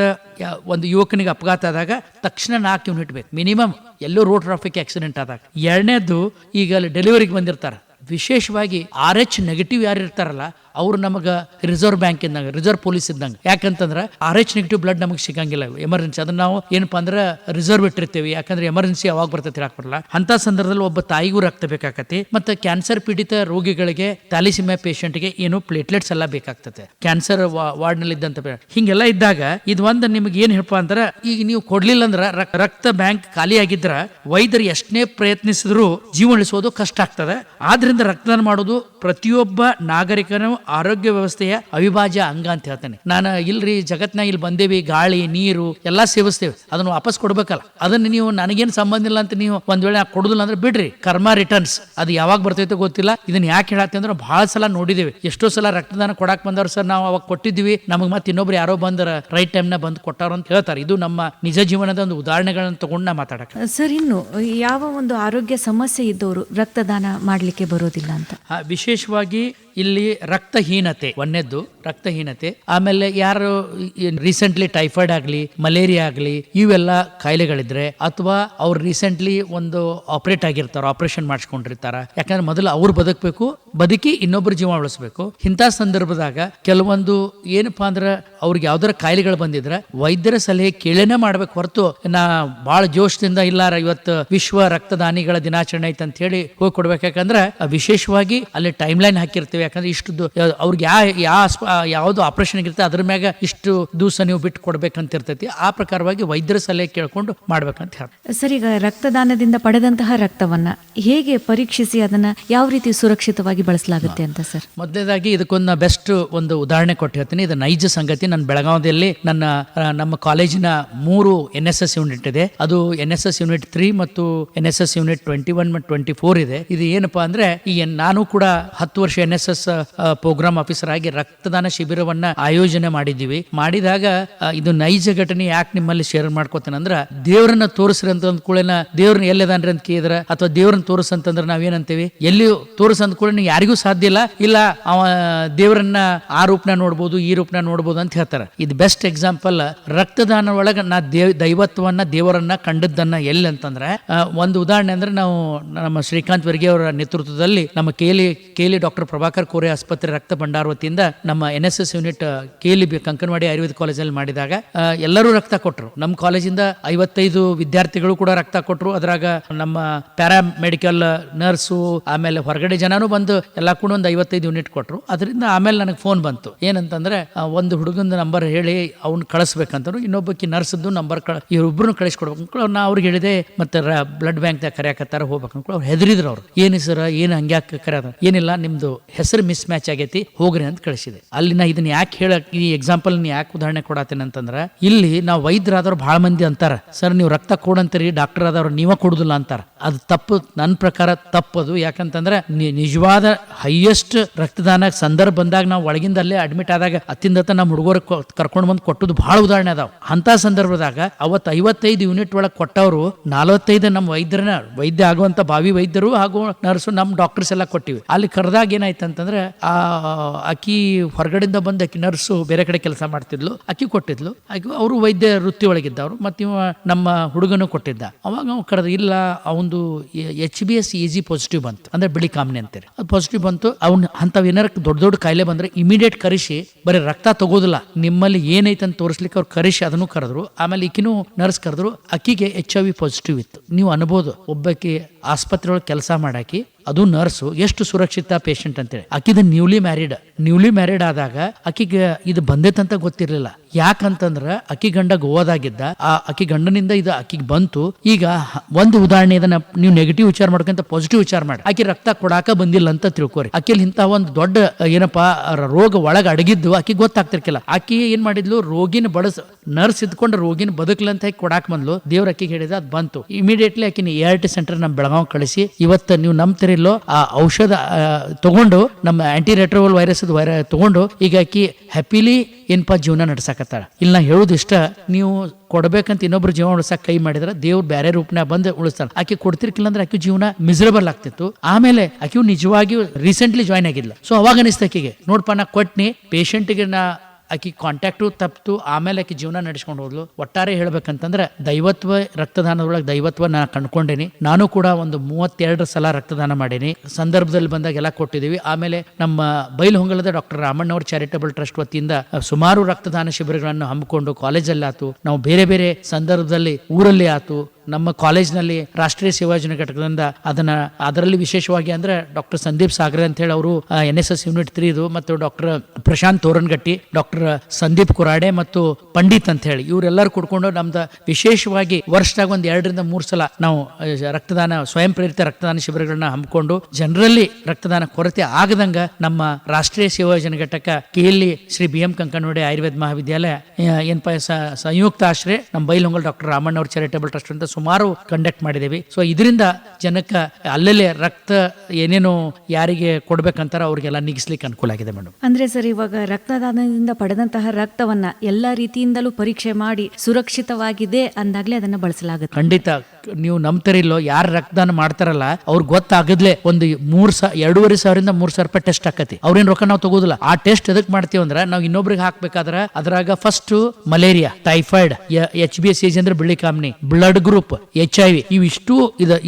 ಒಂದು ಯುವಕನಿಗೆ ಅಪಘಾತ ಆದಾಗ ತಕ್ಷಣ 4 ಯೂನಿಟ್ ಬೇಕು ಮಿನಿಮಮ್, ಎಲ್ಲೋ ರೋಡ್ ಟ್ರಾಫಿಕ್ ಆಕ್ಸಿಡೆಂಟ್ ಆದಾಗ. ಎರಡನೇದು, ಈಗ ಅಲ್ಲಿ ಡೆಲಿವರಿಗೆ ಬಂದಿರ್ತಾರೆ, ವಿಶೇಷವಾಗಿ RH ನೆಗೆಟಿವ್ ಯಾರು ಇರ್ತಾರಲ್ಲ ಅವ್ರು ನಮಗೆ ರಿಸರ್ವ್ ಬ್ಯಾಂಕ್ ಇದ್ದಂಗೆ, ರಿಸರ್ವ್ ಪೊಲೀಸ್ ಇದ್ದಂಗೆ. ಯಾಕಂತಂದ್ರೆ RH ನೆಗೆಟಿವ್ ಬ್ಲಡ್ ನಮಗೆ ಸಿಗಂಗಿಲ್ಲ ಎಮರ್ಜೆನ್ಸಿ. ಅದನ್ನ ನಾವು ಏನಪ್ಪಾ ಅಂದ್ರೆ ರಿಸರ್ವ್ ಇಟ್ಟಿರ್ತೀವಿ, ಯಾಕಂದ್ರೆ ಎಮರ್ಜೆನ್ಸಿ ಯಾವಾಗ ಬರ್ತೈತಿ ಹಾಕ್ಬರಲ್ಲ. ಅಂತ ಸಂದರ್ಭದಲ್ಲಿ ಒಬ್ಬ ತಾಯಿಗೂ ರಕ್ತ ಬೇಕಾಗತ್ತೆ. ಮತ್ತೆ ಕ್ಯಾನ್ಸರ್ ಪೀಡಿತ ರೋಗಿಗಳಿಗೆ, ಥ್ಯಾಲಿಸಿಮಿಯಾ ಪೇಷಂಟ್ಗೆ ಏನು ಪ್ಲೇಟ್ಲೆಟ್ಸ್ ಎಲ್ಲ ಬೇಕಾಗ್ತದೆ, ಕ್ಯಾನ್ಸರ್ ವಾರ್ಡ್ ನಲ್ಲಿ ಇದ್ದಂತ. ಹಿಂಗೆಲ್ಲ ಇದ್ದಾಗ ಇದು ಒಂದು ನಿಮ್ಗೆ ಏನ್ ಹೇಳಪ್ಪ ಅಂದ್ರೆ, ಈಗ ನೀವು ಕೊಡ್ಲಿಲ್ಲ ಅಂದ್ರೆ ರಕ್ತ ಬ್ಯಾಂಕ್ ಖಾಲಿ ಆಗಿದ್ರ ವೈದ್ಯರು ಎಷ್ಟನೇ ಪ್ರಯತ್ನಿಸಿದ್ರು ಜೀವ ಉಳಿಸೋದು ಕಷ್ಟ ಆಗ್ತದೆ. ಆದ್ರಿಂದ ರಕ್ತದಾನ ಮಾಡೋದು ಪ್ರತಿಯೊಬ್ಬ ನಾಗರಿಕನ ಆರೋಗ್ಯ ವ್ಯವಸ್ಥೆಯ ಅವಿಭಾಜ್ಯ ಅಂಗ ಅಂತ ಹೇಳ್ತೇನೆ ನಾನು. ಇಲ್ರಿ ಜಗತ್ನಾಗ ಇಲ್ಲಿ ಬಂದೇವಿ, ಗಾಳಿ ನೀರು ಎಲ್ಲಾ ಸೇವಿಸ್ತೇವೆ, ಅದನ್ನು ವಾಪಸ್ ಕೊಡ್ಬೇಕಲ್ಲ. ಅದನ್ನ ನೀವು ನನಗೇನು ಸಂಬಂಧ ಇಲ್ಲ ಅಂತ ನೀವು ಒಂದ್ ವೇಳೆ ಕೊಡುದಿಲ್ಲ ಅಂದ್ರೆ ಬಿಡ್ರಿ, ಕರ್ಮ ರಿಟರ್ನ್ಸ್. ಅದು ಯಾವಾಗ ಬರ್ತೈತೆ ಗೊತ್ತಿಲ್ಲ. ಇದನ್ನ ಯಾಕೆ ಹೇಳತ್ತೆ ಅಂದ್ರೆ, ಬಹಳ ಸಲ ನೋಡಿದೇವೆ. ಎಷ್ಟೋ ಸಲ ರಕ್ತದಾನ ಕೊಡಾಕ್ ಬಂದವ್ರು, ಸರ್ ನಾವು ಅವಾಗ ಕೊಟ್ಟಿದ್ವಿ, ನಮಗ್ ಮತ್ತೆ ಇನ್ನೊಬ್ರು ಯಾರೋ ಬಂದ್ರ ರೈಟ್ ಟೈಮ್ ನ ಬಂದು ಕೊಟ್ಟಾರ ಅಂತ ಹೇಳ್ತಾರೆ. ಇದು ನಮ್ಮ ನಿಜ ಜೀವನದ ಒಂದು ಉದಾಹರಣೆಗಳನ್ನ ತಗೊಂಡು ನಾ ಮಾತಾಡಕ. ಸರ್, ಇನ್ನು ಯಾವ ಒಂದು ಆರೋಗ್ಯ ಸಮಸ್ಯೆ ಇದ್ದವರು ರಕ್ತದಾನ ಮಾಡ್ಲಿಕ್ಕೆ ಬರೋದಿಲ್ಲ ಅಂತ? ವಿಶೇಷವಾಗಿ ಇಲ್ಲಿ ರಕ್ತಹೀನತೆ, ಒಂದನೇದ್ದು ರಕ್ತಹೀನತೆ. ಆಮೇಲೆ ಯಾರು ರೀಸೆಂಟ್ಲಿ ಟೈಫಾಯ್ಡ್ ಆಗ್ಲಿ, ಮಲೇರಿಯಾ ಆಗ್ಲಿ, ಇವೆಲ್ಲ ಕಾಯಿಲೆಗಳಿದ್ರೆ, ಅಥವಾ ಅವ್ರು ರೀಸೆಂಟ್ಲಿ ಒಂದು ಆಪರೇಷನ್ ಮಾಡಿಸ್ಕೊಂಡಿರ್ತಾರ. ಯಾಕಂದ್ರೆ ಮೊದಲು ಅವ್ರು ಬದುಕಬೇಕು, ಬದುಕಿ ಇನ್ನೊಬ್ರು ಜೀವ ಉಳಿಸ್ಬೇಕು. ಇಂಥ ಸಂದರ್ಭದಾಗ ಕೆಲವೊಂದು ಏನಪ್ಪಾ ಅಂದ್ರೆ, ಅವ್ರಿಗೆ ಯಾವ್ದಾರ ಕಾಯಿಲೆಗಳು ಬಂದಿದ್ರೆ ವೈದ್ಯರ ಸಲಹೆ ಕೇಳೇನೆ ಮಾಡ್ಬೇಕು ಹೊರತು, ನಾ ಬಹಳ ಜೋಶದಿಂದ ಇಲ್ಲಾರ ಇವತ್ತು ವಿಶ್ವ ರಕ್ತದಾನಿಗಳ ದಿನಾಚರಣೆ ಐತೆ ಅಂತ ಹೇಳಿ ಹೋಗಿ ಕೊಡ್ಬೇಕು. ಯಾಕಂದ್ರೆ ವಿಶೇಷವಾಗಿ ಅಲ್ಲಿ ಟೈಮ್ ಲೈನ್ ಹಾಕಿರ್ತೀವಿ. ಯಾಕಂದ್ರೆ ಇಷ್ಟು ಅವ್ರಿಗೆ ಯಾವ್ದು ಆಪರೇಷನ್ ಇರುತ್ತೆ ಅದ್ರ ಮ್ಯಾಗ ಇಷ್ಟು ದಿವಸ ನೀವು ಬಿಟ್ಟು ಕೊಡ್ಬೇಕಂತ ಇರ್ತೈತಿ. ಆ ಪ್ರಕಾರವಾಗಿ ವೈದ್ಯರ ಸಲಹೆ ಕೇಳ್ಕೊಂಡು ಮಾಡ್ಬೇಕಂತ ಹೇಳ್ತಾರೆ. ಸರ್, ಈಗ ರಕ್ತದಾನದಿಂದ ಪಡೆದಂತಹ ರಕ್ತವನ್ನ ಹೇಗೆ ಪರೀಕ್ಷಿಸಿ ಅದನ್ನ ಯಾವ ರೀತಿ ಸುರಕ್ಷಿತವಾಗಿ ಬಳಸಲಾಗುತ್ತೆ ಅಂತ ಸರ್? ಮೊದಲನೇದಾಗಿ ಇದಕ್ಕೊಂದು ಬೆಸ್ಟ್ ಒಂದು ಉದಾಹರಣೆ ಕೊಟ್ಟು ಹೇಳ್ತೀನಿ. ಇದು ನೈಜ ಸಂಗತಿ. ನನ್ನ ಬೆಳಗಾವಿಯಲ್ಲಿ ನಮ್ಮ ಕಾಲೇಜಿನ 3 NSS ಯೂನಿಟ್ ಇದೆ. ಅದು NSS ಯೂನಿಟ್ 3 ಮತ್ತು NSS ಯೂನಿಟ್ 21 ಮತ್ತು 24 ಇದೆ. ಇದು ಏನಪ್ಪಾ ಅಂದ್ರೆ ಈಗ ನಾನು ಕೂಡ 10 ವರ್ಷ NSS ಪ್ರೋಗ್ರಾಮ್ ಆಫೀಸರ್ ಆಗಿ ರಕ್ತದಾನ ಶಿಬಿರವನ್ನ ಆಯೋಜನೆ ಮಾಡಿದಾಗ ಇದು ನೈಜ ಘಟನೆ ಯಾಕೆ ನಿಮ್ಮಲ್ಲಿ ಶೇರ್ ಮಾಡ್ಕೋತೇನೆ ಅಂದ್ರೆ, ದೇವರನ್ನ ತೋರಿಸ್ರಿ ಅಂತ ಅಂದ್ಕೂಳೇನ ದೇವ್ರನ್ನ ಎಲ್ಲದಾನ್ರಿ ಅಂತ ಕೇಳಿದ್ರ ಅಥವಾ ದೇವ್ರನ್ನ ತೋರಿಸಂತಂದ್ರೆ ನಾವೇನಂತೀವಿ, ಎಲ್ಲಿ ತೋರಿಸಂದ ಕೂಡ ಯಾರಿಗೂ ಸಾಧ್ಯ ಇಲ್ಲ ಅವ ದೇವರನ್ನ ಆ ರೂಪನ ನೋಡ್ಬೋದು, ಈ ರೂಪನ ನೋಡ್ಬೋದು ಅಂತ ಹೇಳ್ತಾರೆ. ಇದು ಬೆಸ್ಟ್ ಎಕ್ಸಾಂಪಲ್. ರಕ್ತದಾನ ಒಳಗ ನಾ ದೈವತ್ವನ್ನ ದೇವರನ್ನ ಕಂಡದ್ದನ್ನ ಎಲ್ಲಿ ಅಂತಂದ್ರೆ, ಒಂದು ಉದಾಹರಣೆ ಅಂದ್ರೆ ನಾವು ನಮ್ಮ ಶ್ರೀಕಾಂತ್ ವರ್ಗಿ ಅವರ ನೇತೃತ್ವದಲ್ಲಿ ನಮ್ಮ ಕೇಲಿ ಡಾಕ್ಟರ್ ಪ್ರಭಾಕರ್ ಕೋರೆ ಆಸ್ಪತ್ರೆ ರಕ್ತ ಭಂಡಾರ ವತಿಯಿಂದ ನಮ್ಮ NSS unit Cayley Kankanwadi Ayurveda ಕಾಲೇಜಲ್ಲಿ ಮಾಡಿದಾಗ ಎಲ್ಲರೂ ರಕ್ತ ಕೊಟ್ಟರು. ನಮ್ಮ ಕಾಲೇಜಿಂದ 55 ವಿದ್ಯಾರ್ಥಿಗಳು ಕೂಡ ರಕ್ತ ಕೊಟ್ಟರು. ಅದ್ರಾಗ ನಮ್ಮ ಪ್ಯಾರಾಮೆಡಿಕಲ್ ನರ್ಸು ಆಮೇಲೆ ಹೊರಗಡೆ ಜನನು ಬಂದು ಎಲ್ಲ ಕೂಡ ಒಂದು 55 ಯೂನಿಟ್ ಕೊಟ್ಟರು. ಅದರಿಂದ ಆಮೇಲೆ ನನಗೆ ಫೋನ್ ಬಂತು. ಏನಂತಂದ್ರೆ, ಒಂದು ಹುಡುಗಂದು ನಂಬರ್ ಹೇಳಿ ಅವ್ನು ಕಳಿಸ್ಬೇಕಂತರು, ಇನ್ನೊಬ್ಬಕ್ಕೆ ನರ್ಸದ್ದು ನಂಬರ್ ಇವ್ರಿಬ್ರು ಕಳಿಸ್ಕೊಡ್ಬೇಕು. ನಾ ಅವ್ರಿಗೆ ಹೇಳಿದೆ, ಮತ್ತೆ ಬ್ಲಡ್ ಬ್ಯಾಂಕ್ ಕರೆಯಾಕತ್ತಾರ ಹೋಗ್ಬೇಕು. ಅವ್ರು ಹೆದರಿದ್ರು. ಅವ್ರು ಏನು ಸರ್, ಏನು ಹಂಗ್ಯಾಕೆ ಕರೆಯೋದು? ಏನಿಲ್ಲ, ನಿಮ್ದು ಹೆಸರು ಮಿಸ್ ಮ್ಯಾಚ್ ಆಗೈತಿ, ಹೋಗ್ರಿ ಅಂತ ಕಳಿಸಿದೆ. ಅಲ್ಲಿ ನಾ ಇದನ್ನ ಯಾಕೆ ಹೇಳಕ್, ಈ ಎಕ್ಸಾಂಪಲ್ ಯಾಕೆ ಉದಾಹರಣೆ ಕೊಡತ್ತೇನೆ ಅಂತಂದ್ರೆ, ಇಲ್ಲಿ ನಾವು ವೈದ್ಯರಾದವ್ರು ಬಹಳ ಮಂದಿ ಅಂತಾರ, ಸರ್ ನೀವು ರಕ್ತ ಕೊಡಂತೀರಿ, ಡಾಕ್ಟರ್ ಆದವ್ರು ನೀವ ಕೊಡುದಿಲ್ಲ ಅಂತಾರ. ಅದು ತಪ್ಪು, ನನ್ನ ಪ್ರಕಾರ ತಪ್ಪದು. ಯಾಕಂತಂದ್ರೆ ನಿಜವಾದ ಹೈಯೆಸ್ಟ್ ರಕ್ತದಾನ ಸಂದರ್ಭ ಬಂದಾಗ ನಾವು ಒಳಗಿಂದ ಅಲ್ಲೇ ಅಡ್ಮಿಟ್ ಆದಾಗ ಅತ್ತಿಂದತ್ತ ನಮ್ಮ ಹುಡುಗರು ಕರ್ಕೊಂಡು ಬಂದು ಕೊಟ್ಟದ್ದು ಬಹಳ ಉದಾಹರಣೆ ಅದಾವ. ಅಂತ ಸಂದರ್ಭದಾಗ ಅವತ್ತು 55 ಯೂನಿಟ್ ಒಳಗೆ ಕೊಟ್ಟವರು 45 ನಮ್ಮ ವೈದ್ಯ ಆಗುವಂತ ಭಾವಿ ವೈದ್ಯರು ಹಾಗೂ ನರ್ಸು ನಮ್ಮ ಡಾಕ್ಟರ್ಸ್ ಎಲ್ಲ ಕೊಟ್ಟಿವಿ. ಅಲ್ಲಿ ಕರೆದಾಗ ಏನಾಯ್ತಂತಂದ್ರೆ, ಆಕಿ ಹೊರಗಡೆಯಿಂದ ಬಂದು ಆಕಿ ನರ್ಸು ಬೇರೆ ಕಡೆ ಕೆಲಸ ಮಾಡ್ತಿದ್ಲು, ಆಕಿ ಕೊಟ್ಟಿದ್ಲು. ಅವರು ವೈದ್ಯ ವೃತ್ತಿ ಒಳಗಿದ್ದವ್ರು. ಮತ್ತೆ ನಮ್ಮ ಹುಡುಗನು ಕೊಟ್ಟಿದ್ದ. ಅವಾಗ ಅವ್ನು ಕರೆದ, ಇಲ್ಲ ಅವಂದು HBS EG ಪಾಸಿಟಿವ್ ಬಂತು, ಅಂದ್ರೆ ಬಿಳಿ ಕಾಮನೆ ಅಂತಾರೆ, ಅದು ಪಾಸಿಟಿವ್ ಬಂತು. ಅವ್ನು ಅಂತವ್ ಏನಾರ ದೊಡ್ಡ ಕಾಯಿಲೆ ಬಂದ್ರೆ ಇಮಿಡಿಯೇಟ್ ಕರೆಸಿ, ಬರೀ ರಕ್ತ ತಗೋದಿಲ್ಲ, ನಿಮ್ಮಲ್ಲಿ ಏನೈತೆ ಅಂತ ತೋರಿಸ್ಲಿಕ್ಕೆ ಅವ್ರು ಕರೆಸಿ ಅದನ್ನು ಕರೆದ್ರು. ಆಮೇಲೆ ಈಕಿನೂ ನರ್ಸ್ ಕರೆದ್ರು. ಅಕ್ಕಿಗೆ HIV ಪಾಸಿಟಿವ್ ಇತ್ತು. ನೀವು ಅನ್ಬೋದು, ಒಬ್ಬಾಕಿ ಆಸ್ಪತ್ರೆ ಒಳಗೆ ಕೆಲಸ ಮಾಡಾಕಿ, ಅದು ನರ್ಸು, ಎಷ್ಟು ಸುರಕ್ಷಿತ ಪೇಷಂಟ್ ಅಂತೇಳಿ. ಆಕಿದ ನ್ಯೂಲಿ ಮ್ಯಾರಿಡ್ ಆದಾಗ ಆಕಿಗೆ ಇದು ಬಂದೈತಂತ ಗೊತ್ತಿರ್ಲಿಲ್ಲ. ಯಾಕಂತಂದ್ರ ಅಕ್ಕಿ ಗಂಡ ಗೋವಾದಾಗಿದ್ದ, ಆ ಅಕ್ಕಿ ಗಂಡನಿಂದ ಇದು ಅಕ್ಕಿಗೆ ಬಂತು. ಈಗ ಒಂದು ಉದಾಹರಣೆ, ಇದನ್ನ ನೀವು ನೆಗೆಟಿವ್ ವಿಚಾರ ಮಾಡ್ಕೊಂತ ಪಾಸಿಟಿವ್ ವಿಚಾರ ಮಾಡಿ, ಆಕಿ ರಕ್ತ ಕೊಡಾಕ ಬಂದಿಲ್ಲ ಅಂತ ತಿಳ್ಕೊರಿ. ಆಕಿಲ್ ಇಂತ ಒಂದು ದೊಡ್ಡ ಏನಪ್ಪಾ ರೋಗ ಒಳಗ ಅಡಗಿದ್ದು ಆಕಿ ಗೊತ್ತಾಗ್ತಿರ್ಕಿಲ್ಲ. ಆಕಿ ಏನ್ ಮಾಡಿದ್ಲು, ರೋಗಿನ ಬಡಸ್ ನರ್ಸ್ ಇದ್ಕೊಂಡು ರೋಗಿನ ಬದುಕ್ಲಂತ ಕೊಡಾಕ್ ಬಂದ್ಲು. ದೇವ್ರ ಅಕ್ಕಿಗೆ ಹೇಳಿದ, ಅದು ಬಂತು. ಇಮಿಡಿಯೇಟ್ಲಿ ಆಕಿನ ART ಸೆಂಟರ್ ನಮ್ಮ ಬೆಳಗಾವ್ ಕಳಿಸಿ, ಇವತ್ತು ನೀವು ನಂಬ್ತಿರಿಲ್ಲೋ ಆ ಔಷಧ ತಗೊಂಡು, ನಮ್ಮ ಆಂಟಿ ರೆಟ್ರೋವಲ್ ವೈರಸ್ ತಗೊಂಡು ಈಗ ಆಕಿ ಹ್ಯಾಪಿಲಿ ಏನಪ್ಪಾ ಜೀವನ ನಡ್ಸಾಕತ್ತಾಳ. ಇಲ್ಲ ನಾ ಹೇಳುದು ಇಷ್ಟ, ನೀವು ಕೊಡ್ಬೇಕಂತ ಇನ್ನೊಬ್ರು ಜೀವನ ಉಳಿಸಕ್ ಕೈ ಮಾಡಿದ್ರೆ ದೇವ್ರು ಬೇರೆ ರೂಪನ ಬಂದು ಉಳಿಸ್ತಾರ. ಆಕೆ ಕೊಡ್ತಿರ್ಕಿಲ್ಲ ಅಂದ್ರೆ ಆಕೆ ಜೀವನ ಮಿಸರಬಲ್ ಆಗ್ತಿತ್ತು. ಆಮೇಲೆ ಆಕೆ ನಿಜವಾಗಿಯೂ ರೀಸೆಂಟ್ಲಿ ಜಾಯ್ನ್ ಆಗಿಲ್ಲ. ಸೊ ಅವಾಗ ಅನಿಸ್ತ ಆಕೆಗೆ, ನೋಡ್ಪಾ ನಾ ಕೊಟ್ನಿ ಪೇಷಂಟ್ಗೆ, ನಾ ಆಕಿ ಕಾಂಟ್ಯಾಕ್ಟು ತಪ್ಪಿತು, ಆಮೇಲೆ ಆಕಿ ಜೀವನ ನಡೆಸ್ಕೊಂಡು ಹೋದ್ಲು. ಒಟ್ಟಾರೆ ಹೇಳ್ಬೇಕಂತಂದ್ರೆ ದೈವತ್ವ, ರಕ್ತದಾನದೊಳಗೆ ದೈವತ್ವ ನಾ ಕಂಡ್ಕೊಂಡೇನಿ. ನಾನು ಕೂಡ ಒಂದು 32 ಸಲ ರಕ್ತದಾನ ಮಾಡೀನಿ. ಸಂದರ್ಭದಲ್ಲಿ ಬಂದಾಗ ಎಲ್ಲ ಕೊಟ್ಟಿದ್ದೀವಿ. ಆಮೇಲೆ ನಮ್ಮ ಬೈಲಹೊಂಗಲದ ಡಾಕ್ಟರ್ ರಾಮಣ್ಣ ಅವ್ರ ಚಾರಿಟಬಲ್ ಟ್ರಸ್ಟ್ ವತಿಯಿಂದ ಸುಮಾರು ರಕ್ತದಾನ ಶಿಬಿರಗಳನ್ನು ಹಮ್ಮಿಕೊಂಡು ಕಾಲೇಜಲ್ಲಿ ಆತು, ನಾವು ಬೇರೆ ಬೇರೆ ಸಂದರ್ಭದಲ್ಲಿ ಊರಲ್ಲಿ ಆತು, ನಮ್ಮ ಕಾಲೇಜ್ನಲ್ಲಿ ರಾಷ್ಟ್ರೀಯ ಸೇವಾ ಯೋಜನೆ ಘಟಕದಿಂದ ಅದರಲ್ಲಿ ವಿಶೇಷವಾಗಿ ಅಂದ್ರೆ ಡಾಕ್ಟರ್ ಸಂದೀಪ್ ಸಾಗರೆ ಅಂತ ಹೇಳಿ ಅವರು NSS ಯೂನಿಟ್ 3 ಮತ್ತು ಡಾಕ್ಟರ್ ಪ್ರಶಾಂತ್ ತೋರನ್ಗಟ್ಟಿ, ಡಾಕ್ಟರ್ ಸಂದೀಪ್ ಕುರಾಡೆ ಮತ್ತು ಪಂಡಿತ್ ಅಂತ ಹೇಳಿ ಇವರೆಲ್ಲರೂ ಕುಡ್ಕೊಂಡು ನಮ್ದು ವಿಶೇಷವಾಗಿ ವರ್ಷದಾಗ 2 ರಿಂದ 3 ಸಲ ನಾವು ರಕ್ತದಾನ, ಸ್ವಯಂ ಪ್ರೇರಿತ ರಕ್ತದಾನ ಶಿಬಿರಗಳನ್ನ ಹಮ್ಮಿಕೊಂಡು ಜನರಲ್ಲಿ ರಕ್ತದಾನ ಕೊರತೆ ಆಗದಂಗ ನಮ್ಮ ರಾಷ್ಟ್ರೀಯ ಸೇವಾ ಯೋಜನೆ ಘಟಕ KLE ಶ್ರೀ BM ಕಂಕನವಾಡಿ ಆಯುರ್ವೇದ ಮಹಾವಿದ್ಯಾಲಯ ಏನಪ್ಪ ಸಂಯುಕ್ತ ಆಶ್ರಯ ನಮ್ಮ ಬೈಲಹೊಂಗಲ ಡಾಕ್ಟರ್ ರಾಮಣ್ಣ ಅವ್ರ ಚಾರಿಟಬಲ್ ಟ್ರಸ್ಟ್ ಅಂತ ಸುಮಾರು ಕಂಡಕ್ಟ್ ಮಾಡಿದೇವಿ. ಸೊ ಇದರಿಂದ ಜನಕ್ಕೆ ಅಲ್ಲಲ್ಲೇ ರಕ್ತ ಏನೇನು ಯಾರಿಗೆ ಕೊಡ್ಬೇಕಂತಾರ ಅವ್ರಿಗೆಲ್ಲ ನಿಗಿಸ್ಲಿಕ್ಕೆ ಅನುಕೂಲ ಆಗಿದೆ ಮೇಡಮ್. ಅಂದ್ರೆ ಸರ್, ಇವಾಗ ರಕ್ತದಾನದಿಂದ ಪಡೆದಂತಹ ರಕ್ತವನ್ನ ಎಲ್ಲಾ ರೀತಿಯಿಂದಲೂ ಪರೀಕ್ಷೆ ಮಾಡಿ ಸುರಕ್ಷಿತವಾಗಿದೆ ಅಂದಾಗ್ಲೇ ಅದನ್ನ ಬಳಸಲಾಗುತ್ತೆ. ಖಂಡಿತ. ನೀವು ನಂಬ್ತಾರಿಲ್ಲೋ, ಯಾರು ರಕ್ತದಾನ ಮಾಡ್ತಾರಲ್ಲ ಅವ್ರಿಗೆ ಗೊತ್ತಾಗದ್ಲೆ ಒಂದು 2,500 3,000 ರೂಪಾಯಿ ಟೆಸ್ಟ್ ಆಕತಿ. ಅವ್ರೇನ್ ರೊಕ್ಕ ನಾವು ತಗೋದಿಲ್ಲ. ಆ ಟೆಸ್ಟ್ ಎದಕ್ ಮಾಡ್ತೀವಿ ಅಂದ್ರೆ, ನಾವು ಇನ್ನೊಬ್ರಿಗೆ ಹಾಕ್ಬೇಕಾದ್ರ ಅದ್ರಾಗ first malaria, typhoid, HBS EG ಅಂದ್ರೆ ಬಿಳಿ ಕಾಮನಿ, ಬ್ಲಡ್ ಗ್ರೂಪ್, HIV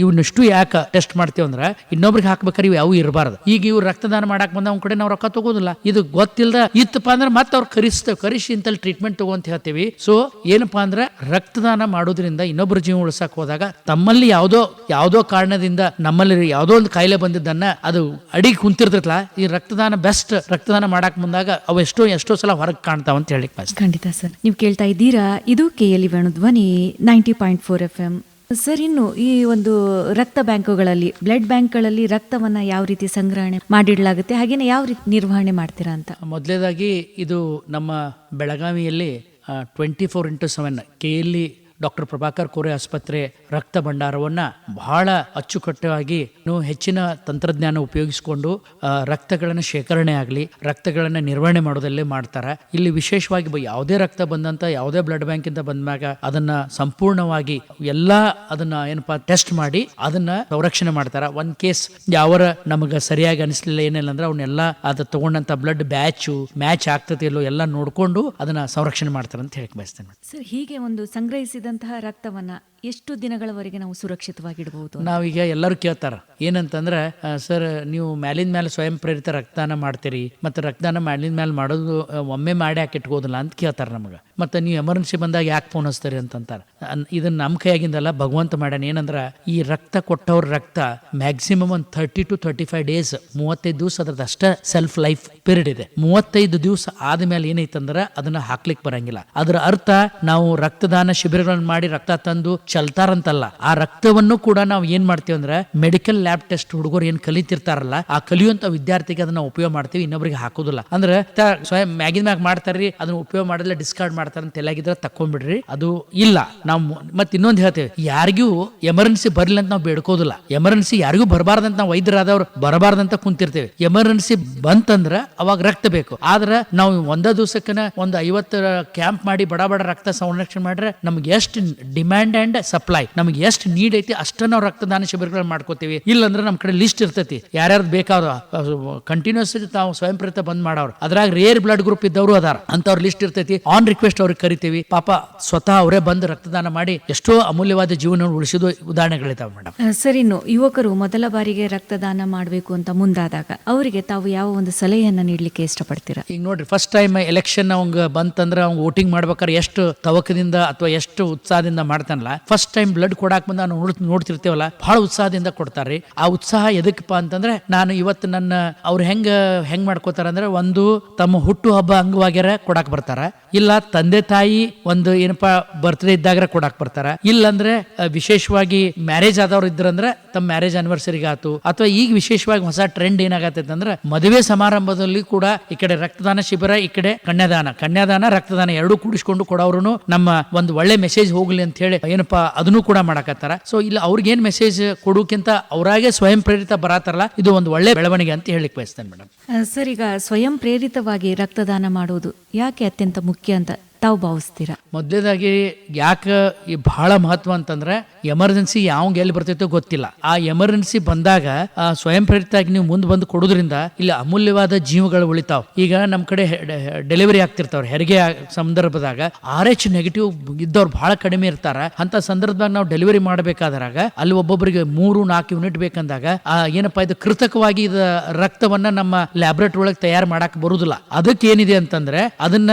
ಇವನ್ನಿಷ್ಟು ಯಾಕೆ ಟೆಸ್ಟ್ ಮಾಡ್ತೀವಿ ಅಂದ್ರೆ ಇನ್ನೊಬ್ರಿಗೆ ಹಾಕ್ಬೇಕಾದ್ರೆ ಇವು ಯಾವ ಇರಬಾರ್ದು. ಈಗ ಇವ್ರು ರಕ್ತದಾನ ಮಾಡಕ್ ಬಂದ ಅವ್ನ ಕಡೆ ನಾವು ರೊಕ್ಕ ತಗೋದಿಲ್ಲ. ಇದು ಗೊತ್ತಿಲ್ಲದ ಇತ್ತಪ್ಪ ಅಂದ್ರೆ ಮತ್ತೆ ಅವ್ರು ಕರಿಸಿ ಇಂತಲ್ಲಿ ಟ್ರೀಟ್ಮೆಂಟ್ ತಗೋ ಅಂತ ಹೇಳ್ತೀವಿ. ಸೊ ಏನಪ್ಪಾ ಅಂದ್ರೆ ರಕ್ತದಾನ ಮಾಡೋದ್ರಿಂದ ಇನ್ನೊಬ್ರು ಜೀವ ಉಳಿಸಕ್ ಹೋದಾಗ ತಮ್ಮಲ್ಲಿ ಯಾವುದೋ ಕಾರಣದಿಂದ ನಮ್ಮಲ್ಲಿ ಯಾವುದೋ ಒಂದು ಕಾಯಿಲೆ ಬಂದಿದ್ದನ್ನ ಅದು ಅಡಿಗೆ ಕುಂತಿರ್ತೈತಲ್ಲ, ಈ ರಕ್ತದಾನ ಬೆಸ್ಟ್ ರಕ್ತದಾನ ಮಾಡಕ್ ಮುಂದಾಗ ಅವು ಎಷ್ಟೋ ಸಲ ಹೊರಗೆ ಕಾಣ್ತಾವ ಅಂತ ಹೇಳಿಕ್ ಬಯಸ್ತೀನಿ. ಖಂಡಿತ ಸರ್. ನೀವು ಕೇಳ್ತಾ ಇದ್ದೀರಾ, ಇದು KLE ವೇಣುಧ್ವನಿ 90.4 FM. ಸರ್, ಇನ್ನು ಈ ಒಂದು ರಕ್ತ ಬ್ಯಾಂಕುಗಳಲ್ಲಿ, ಬ್ಲಡ್ ಬ್ಯಾಂಕ್ಗಳಲ್ಲಿ ರಕ್ತವನ್ನ ಯಾವ ರೀತಿ ಸಂಗ್ರಹಣೆ ಮಾಡಿಡಲಾಗುತ್ತೆ, ಹಾಗೇನೆ ಯಾವ ರೀತಿ ನಿರ್ವಹಣೆ ಮಾಡ್ತೀರಾ ಅಂತ? ಮೊದಲೇದಾಗಿ ಇದು ನಮ್ಮ ಬೆಳಗಾವಿಯಲ್ಲಿ 24x7 KLE doctor Prabhakar Kore ಆಸ್ಪತ್ರೆ ರಕ್ತ ಭಂಡಾರವನ್ನ ಬಹಳ ಅಚ್ಚುಕಟ್ಟಾಗಿ ಹೆಚ್ಚಿನ ತಂತ್ರಜ್ಞಾನ ಉಪಯೋಗಿಸಿಕೊಂಡು ರಕ್ತಗಳನ್ನು ಶೇಖರಣೆ ಆಗಲಿ, ರಕ್ತಗಳನ್ನು ನಿರ್ವಹಣೆ ಮಾಡೋದಲ್ಲೇ ಮಾಡ್ತಾರೆ. ಇಲ್ಲಿ ವಿಶೇಷವಾಗಿ ಯಾವುದೇ ರಕ್ತ ಬಂದಂತ ಯಾವುದೇ ಬ್ಲಡ್ ಬ್ಯಾಂಕ್ ಇಂದ ಬಂದಾಗ ಅದನ್ನ ಸಂಪೂರ್ಣವಾಗಿ ಅದನ್ನ ಏನಪ್ಪಾ ಟೆಸ್ಟ್ ಮಾಡಿ ಅದನ್ನ ಸಂರಕ್ಷಣೆ ಮಾಡ್ತಾರ. ಒಂದ್ ಕೇಸ್ ಯಾವರ ನಮಗ ಸರಿಯಾಗಿ ಅನಿಸ್ಲಿಲ್ಲ ಏನಿಲ್ಲ ಅಂದ್ರೆ ಅವನ್ನೆಲ್ಲ ಅದು ತಗೊಂಡಂತ ಬ್ಲಡ್ ಮ್ಯಾಚ್ ಆಗ್ತದೆ ಇಲ್ಲೋ ಎಲ್ಲ ನೋಡ್ಕೊಂಡು ಅದನ್ನ ಸಂರಕ್ಷಣೆ ಮಾಡ್ತಾರ ಅಂತ ಹೇಳಕ್ ಬಯಸ್ತೇನೆ. ಸರ್, ಹೀಗೆ ಒಂದು ಸಂಗ್ರಹಿಸಿದಂತಹ ರಕ್ತವನ್ನ ಎಷ್ಟು ದಿನಗಳವರೆಗೆ ನಾವು ಸುರಕ್ಷಿತವಾಗಿಡಬಹುದು? ನಾವೀಗ ಎಲ್ಲರೂ ಕೇಳ್ತಾರ ಏನಂತಂದ್ರೆ, ಸರ್ ನೀವು ಮ್ಯಾಲಿನ ಮೇಲೆ ಸ್ವಯಂ ಪ್ರೇರಿತ ರಕ್ತದಾನ ಮಾಡ್ತೀರಿ, ಮತ್ತೆ ರಕ್ತದಾನ ಮ್ಯಾಲಿನ ಮೇಲೆ ಮಾಡೋದು ಒಮ್ಮೆ ಮಾಡಿ ಹಾಕಿಟ್ಕೋದಿಲ್ಲ ಅಂತ ಕೇಳ್ತಾರ ನಮಗ. ಮತ್ತೆ ನೀವು ಎಮರ್ಜೆನ್ಸಿ ಬಂದಾಗ ಯಾಕೆ ಫೋನ್ ಹಚ್ತೀರಿ ಅಂತಂತಾರ. ಇದನ್ನ ನಮ್ಮ ಕೈಯಾಗಿಂದಲ್ಲ, ಭಗವಂತ ಮಾಡ್ಯಾನ. ಏನಂದ್ರ ಈ ರಕ್ತ ಕೊಟ್ಟವ್ರ ರಕ್ತ ಮ್ಯಾಕ್ಸಿಮಮ್ ಒಂದು 30 to 35 ಡೇಸ್, 35 ದಿವಸ ಅದ್ರದ್ದು ಅಷ್ಟ ಸೆಲ್ಫ್ ಲೈಫ್ ಪೀರಿಯಡ್ ಇದೆ. 35 ದಿವಸ ಆದ್ಮೇಲೆ ಏನೈತಂದ್ರ ಅದನ್ನ ಹಾಕ್ಲಿಕ್ಕೆ ಬರಂಗಿಲ್ಲ. ಅದರ ಅರ್ಥ ನಾವು ರಕ್ತದಾನ ಶಿಬಿರಗಳನ್ನ ಮಾಡಿ ರಕ್ತ ತಂದು ಚಲ್ತಾರಂತಲ್ಲ. ಆ ರಕ್ತವನ್ನು ಕೂಡ ನಾವು ಏನ್ ಮಾಡ್ತೀವಿ ಅಂದ್ರೆ ಮೆಡಿಕಲ್ ಲ್ಯಾಬ್ ಟೆಸ್ಟ್ ಹುಡುಗರು ಏನ್ ಕಲಿತಿರ್ತಾರಲ್ಲ, ಆ ಕಲಿಯುವಂತ ವಿದ್ಯಾರ್ಥಿಗೆ ಅದನ್ನ ಉಪಯೋಗ ಮಾಡ್ತೀವಿ, ಇನ್ನೊಬ್ರಿಗೆ ಹಾಕೋದಿಲ್ಲ. ಅಂದ್ರೆ ಸ್ವಯಂ ಮ್ಯಾಗಿನ ಮ್ಯಾಗ ಮಾಡ್ತಾರ್ರಿ, ಅದನ್ನ ಉಪಯೋಗ ಮಾಡಿದ್ರೆ ಡಿಸ್ಕಾರ್ಡ್ ಮಾಡ್ತಾರ ಅಂತ ಎಲ್ಲಾಗಿದ್ರೆ ತಕೊಂಡ್ಬಿಡ್ರಿ, ಅದು ಇಲ್ಲ. ನಾವು ಮತ್ತೆ ಇನ್ನೊಂದು ಹೇಳ್ತೇವೆ, ಯಾರಿಗೂ ಎಮರ್ಜೆನ್ಸಿ ಬರ್ಲಿ ಅಂತ ನಾವು ಬೇಡ್ಕೋದಿಲ್ಲ. ಎಮರ್ಜೆನ್ಸಿ ಯಾರಿಗೂ ಬರಬಾರ್ದಂತ ನಾವು ವೈದ್ಯರಾದವ್ರು ಬರಬಾರ್ದಂತ ಕುಂತಿರ್ತೇವೆ. ಎಮರ್ಜೆನ್ಸಿ ಬಂತಂದ್ರ ಅವಾಗ ರಕ್ತ ಬೇಕು. ಆದ್ರ ನಾವು ಒಂದ ದಿವಸಕ್ಕನ ಒಂದು 50 ಕ್ಯಾಂಪ್ ಮಾಡಿ ಬಡ ರಕ್ತ ಸಂರಕ್ಷಣೆ ಮಾಡ್ರೆ ನಮ್ಗೆ ಎಷ್ಟು ಡಿಮ್ಯಾಂಡ್ ಅಂಡ್ ಸಪ್ಲೈ, ನಮ್ಗೆ ಎಷ್ಟು ನೀಡ್ ಐತಿ ಅಷ್ಟ ನಾವು ರಕ್ತದಾನ ಶಿಬಿರಗಳು ಮಾಡ್ಕೋತೀವಿ. ಇಲ್ಲಂದ್ರೆ ನಮ್ ಕಡೆ ಲಿಸ್ಟ್ ಇರ್ತೈತಿ, ಯಾರ್ಯಾರು ಬೇಕಾದ ಕಂಟಿನ್ಯೂಸ್ ತಾವು ಸ್ವಯಂ ಪ್ರೇರಿತ ಬಂದ್ ಮಾಡೋರು, ಅದ್ರಾಗ ರೇರ್ ಬ್ಲಡ್ ಗ್ರೂಪ್ ಇದ್ದವರು ಅದಾರ, ಅಂತವ್ರ ಲಿಸ್ಟ್ ಇರ್ತೈತಿ. ಆನ್ ರಿಕ್ವೆಸ್ಟ್ ಅವ್ರಿಗೆ ಕರಿತೀವಿ. ಪಾಪ ಸ್ವತಃ ಅವರೇ ಬಂದು ರಕ್ತದಾನ ಮಾಡಿ ಎಷ್ಟೋ ಅಮೂಲ್ಯವಾದ ಜೀವನ ಉಳಿಸಿದ ಉದಾಹರಣೆಗಳಿದಾವೆ ಮೇಡಮ್. ಸರ್, ಇನ್ನು ಯುವಕರು ಮೊದಲ ಬಾರಿಗೆ ರಕ್ತದಾನ ಮಾಡಬೇಕು ಅಂತ ಮುಂದಾದಾಗ ಅವರಿಗೆ ತಾವು ಯಾವ ಒಂದು ಸಲಹೆಯನ್ನ ನೀಡಲಿಕ್ಕೆ ಇಷ್ಟಪಡ್ತೀರಾ? ಈಗ ನೋಡ್ರಿ, ಫಸ್ಟ್ ಟೈಮ್ ಎಲೆಕ್ಷನ್ ಅವಂಗ ಬಂತಂದ್ರ ಅವ್ನು ವೋಟಿಂಗ್ ಮಾಡ್ಬೇಕಾದ್ರೆ ಎಷ್ಟು ತವಕದಿಂದ ಅಥವಾ ಎಷ್ಟು ಉತ್ಸಾಹದಿಂದ ಮಾಡ್ತಾನಲ್ಲ, ಫಸ್ಟ್ ಟೈಮ್ ಬ್ಲಡ್ ಕೊಡಾಕ್ ಬಂದ ನಾವು ನೋಡ್ತಿರ್ತೇವಲ್ಲ, ಬಹಳ ಉತ್ಸಾಹದಿಂದ ಕೊಡ್ತಾರ್ರಿ. ಆ ಉತ್ಸಾಹ ಎದಕ್ಕಪ್ಪ ಅಂತಂದ್ರೆ, ನಾನು ಇವತ್ತು ನನ್ನ ಅವ್ರು ಹೆಂಗ್ ಮಾಡ್ಕೋತಾರ ಅಂದ್ರೆ, ಒಂದು ತಮ್ಮ ಹುಟ್ಟು ಹಬ್ಬ ಅಂಗವಾಗ್ಯಾರ ಕೊಡಾಕ್ ಬರ್ತಾರ, ಇಲ್ಲ ತಂದೆ ತಾಯಿ ಒಂದು ಏನಪ್ಪಾ ಬರ್ತ್ಡೇ ಇದ್ದಾಗ ಕೊಡಾಕ್ ಬರ್ತಾರ, ಇಲ್ಲಂದ್ರೆ ವಿಶೇಷವಾಗಿ ಮ್ಯಾರೇಜ್ ಆದವ್ರು ಇದ್ರಂದ್ರೆ ತಮ್ಮ ಮ್ಯಾರೇಜ್ ಆನಿವರ್ಸರಿಗೆ ಆತು, ಅಥವಾ ಈಗ ವಿಶೇಷವಾಗಿ ಹೊಸ ಟ್ರೆಂಡ್ ಏನಾಗತ್ತೈತೆ ಅಂದ್ರೆ ಮದುವೆ ಸಮಾರಂಭದಲ್ಲಿ ಕೂಡ ಈ ಕಡೆ ರಕ್ತದಾನ ಶಿಬಿರ, ಈ ಕಡೆ ಕನ್ಯಾದಾನ ರಕ್ತದಾನ ಎರಡೂ ಕೂಡಿಸ್ಕೊಂಡು ಕೊಡೋರು ನಮ್ಮ ಒಂದು ಒಳ್ಳೆ ಮೆಸೇಜ್ ಹೋಗ್ಲಿ ಅಂತ ಹೇಳಿ ಏನಪ್ಪಾ ಅದನ್ನು ಕೂಡ ಮಾಡಕತ್ತಾರ. ಸೊ ಇಲ್ಲಿ ಅವ್ರಿಗೆ ಏನ್ ಮೆಸೇಜ್ ಕೊಡೋಕ್ಕಿಂತ ಅವರಾಗೆ ಸ್ವಯಂ ಪ್ರೇರಿತ ಬರತಾರಲ್ಲ, ಇದು ಒಂದು ಒಳ್ಳೆ ಬೆಳವಣಿಗೆ ಅಂತ ಹೇಳಿಕ್ ಬಯಸ್ತೇನೆ ಮೇಡಮ್. ಸರ್, ಈಗ ಸ್ವಯಂ ಪ್ರೇರಿತವಾಗಿ ರಕ್ತದಾನ ಮಾಡುವುದು ಯಾಕೆ ಅತ್ಯಂತ ಮುಖ್ಯ ಅಂತ ತಾವು ಭಾವಿಸ್ತೀರಾ? ಮೊದಲೇದಾಗಿ ಯಾಕೆ ಬಹಳ ಮಹತ್ವ ಅಂತಂದ್ರೆ, ಎಮರ್ಜೆನ್ಸಿ ಯಾವಾಗ ಎಲ್ಲಿ ಬರ್ತೈತೋ ಗೊತ್ತಿಲ್ಲ. ಆ ಎಮರ್ಜೆನ್ಸಿ ಬಂದಾಗ ಸ್ವಯಂ ಪ್ರೇರಿತಾಗಿ ನೀವು ಮುಂದೆ ಬಂದು ಕೊಡೋದ್ರಿಂದ ಇಲ್ಲಿ ಅಮೂಲ್ಯವಾದ ಜೀವಗಳು ಉಳಿತಾವ್. ಈಗ ನಮ್ಮ ಕಡೆ ಡೆಲಿವರಿ ಆಗ್ತಿರ್ತಾವ್ರ, ಹೆರಿಗೆ ಸಂದರ್ಭದಾಗ RH ನೆಗೆಟಿವ್ ಇದ್ದವ್ರು ಬಹಳ ಕಡಿಮೆ ಇರ್ತಾರ. ಅಂತ ಸಂದರ್ಭದಾಗ ನಾವು ಡೆಲಿವರಿ ಮಾಡಬೇಕಾದ್ರಾಗ ಅಲ್ಲಿ ಒಬ್ಬೊಬ್ಬರಿಗೆ 3-4 ಯೂನಿಟ್ ಬೇಕಂದಾಗ ಏನಪ್ಪಾ ಇದು ಕೃತಕವಾಗಿ ಇದ ರಕ್ತವನ್ನ ನಮ್ಮ ಲ್ಯಾಬ್ರೇಟರಿ ಒಳಗೆ ತಯಾರು ಮಾಡಕ್ ಬರುದಿಲ್ಲ. ಅದಕ್ಕೆ ಏನಿದೆ ಅಂತಂದ್ರೆ, ಅದನ್ನ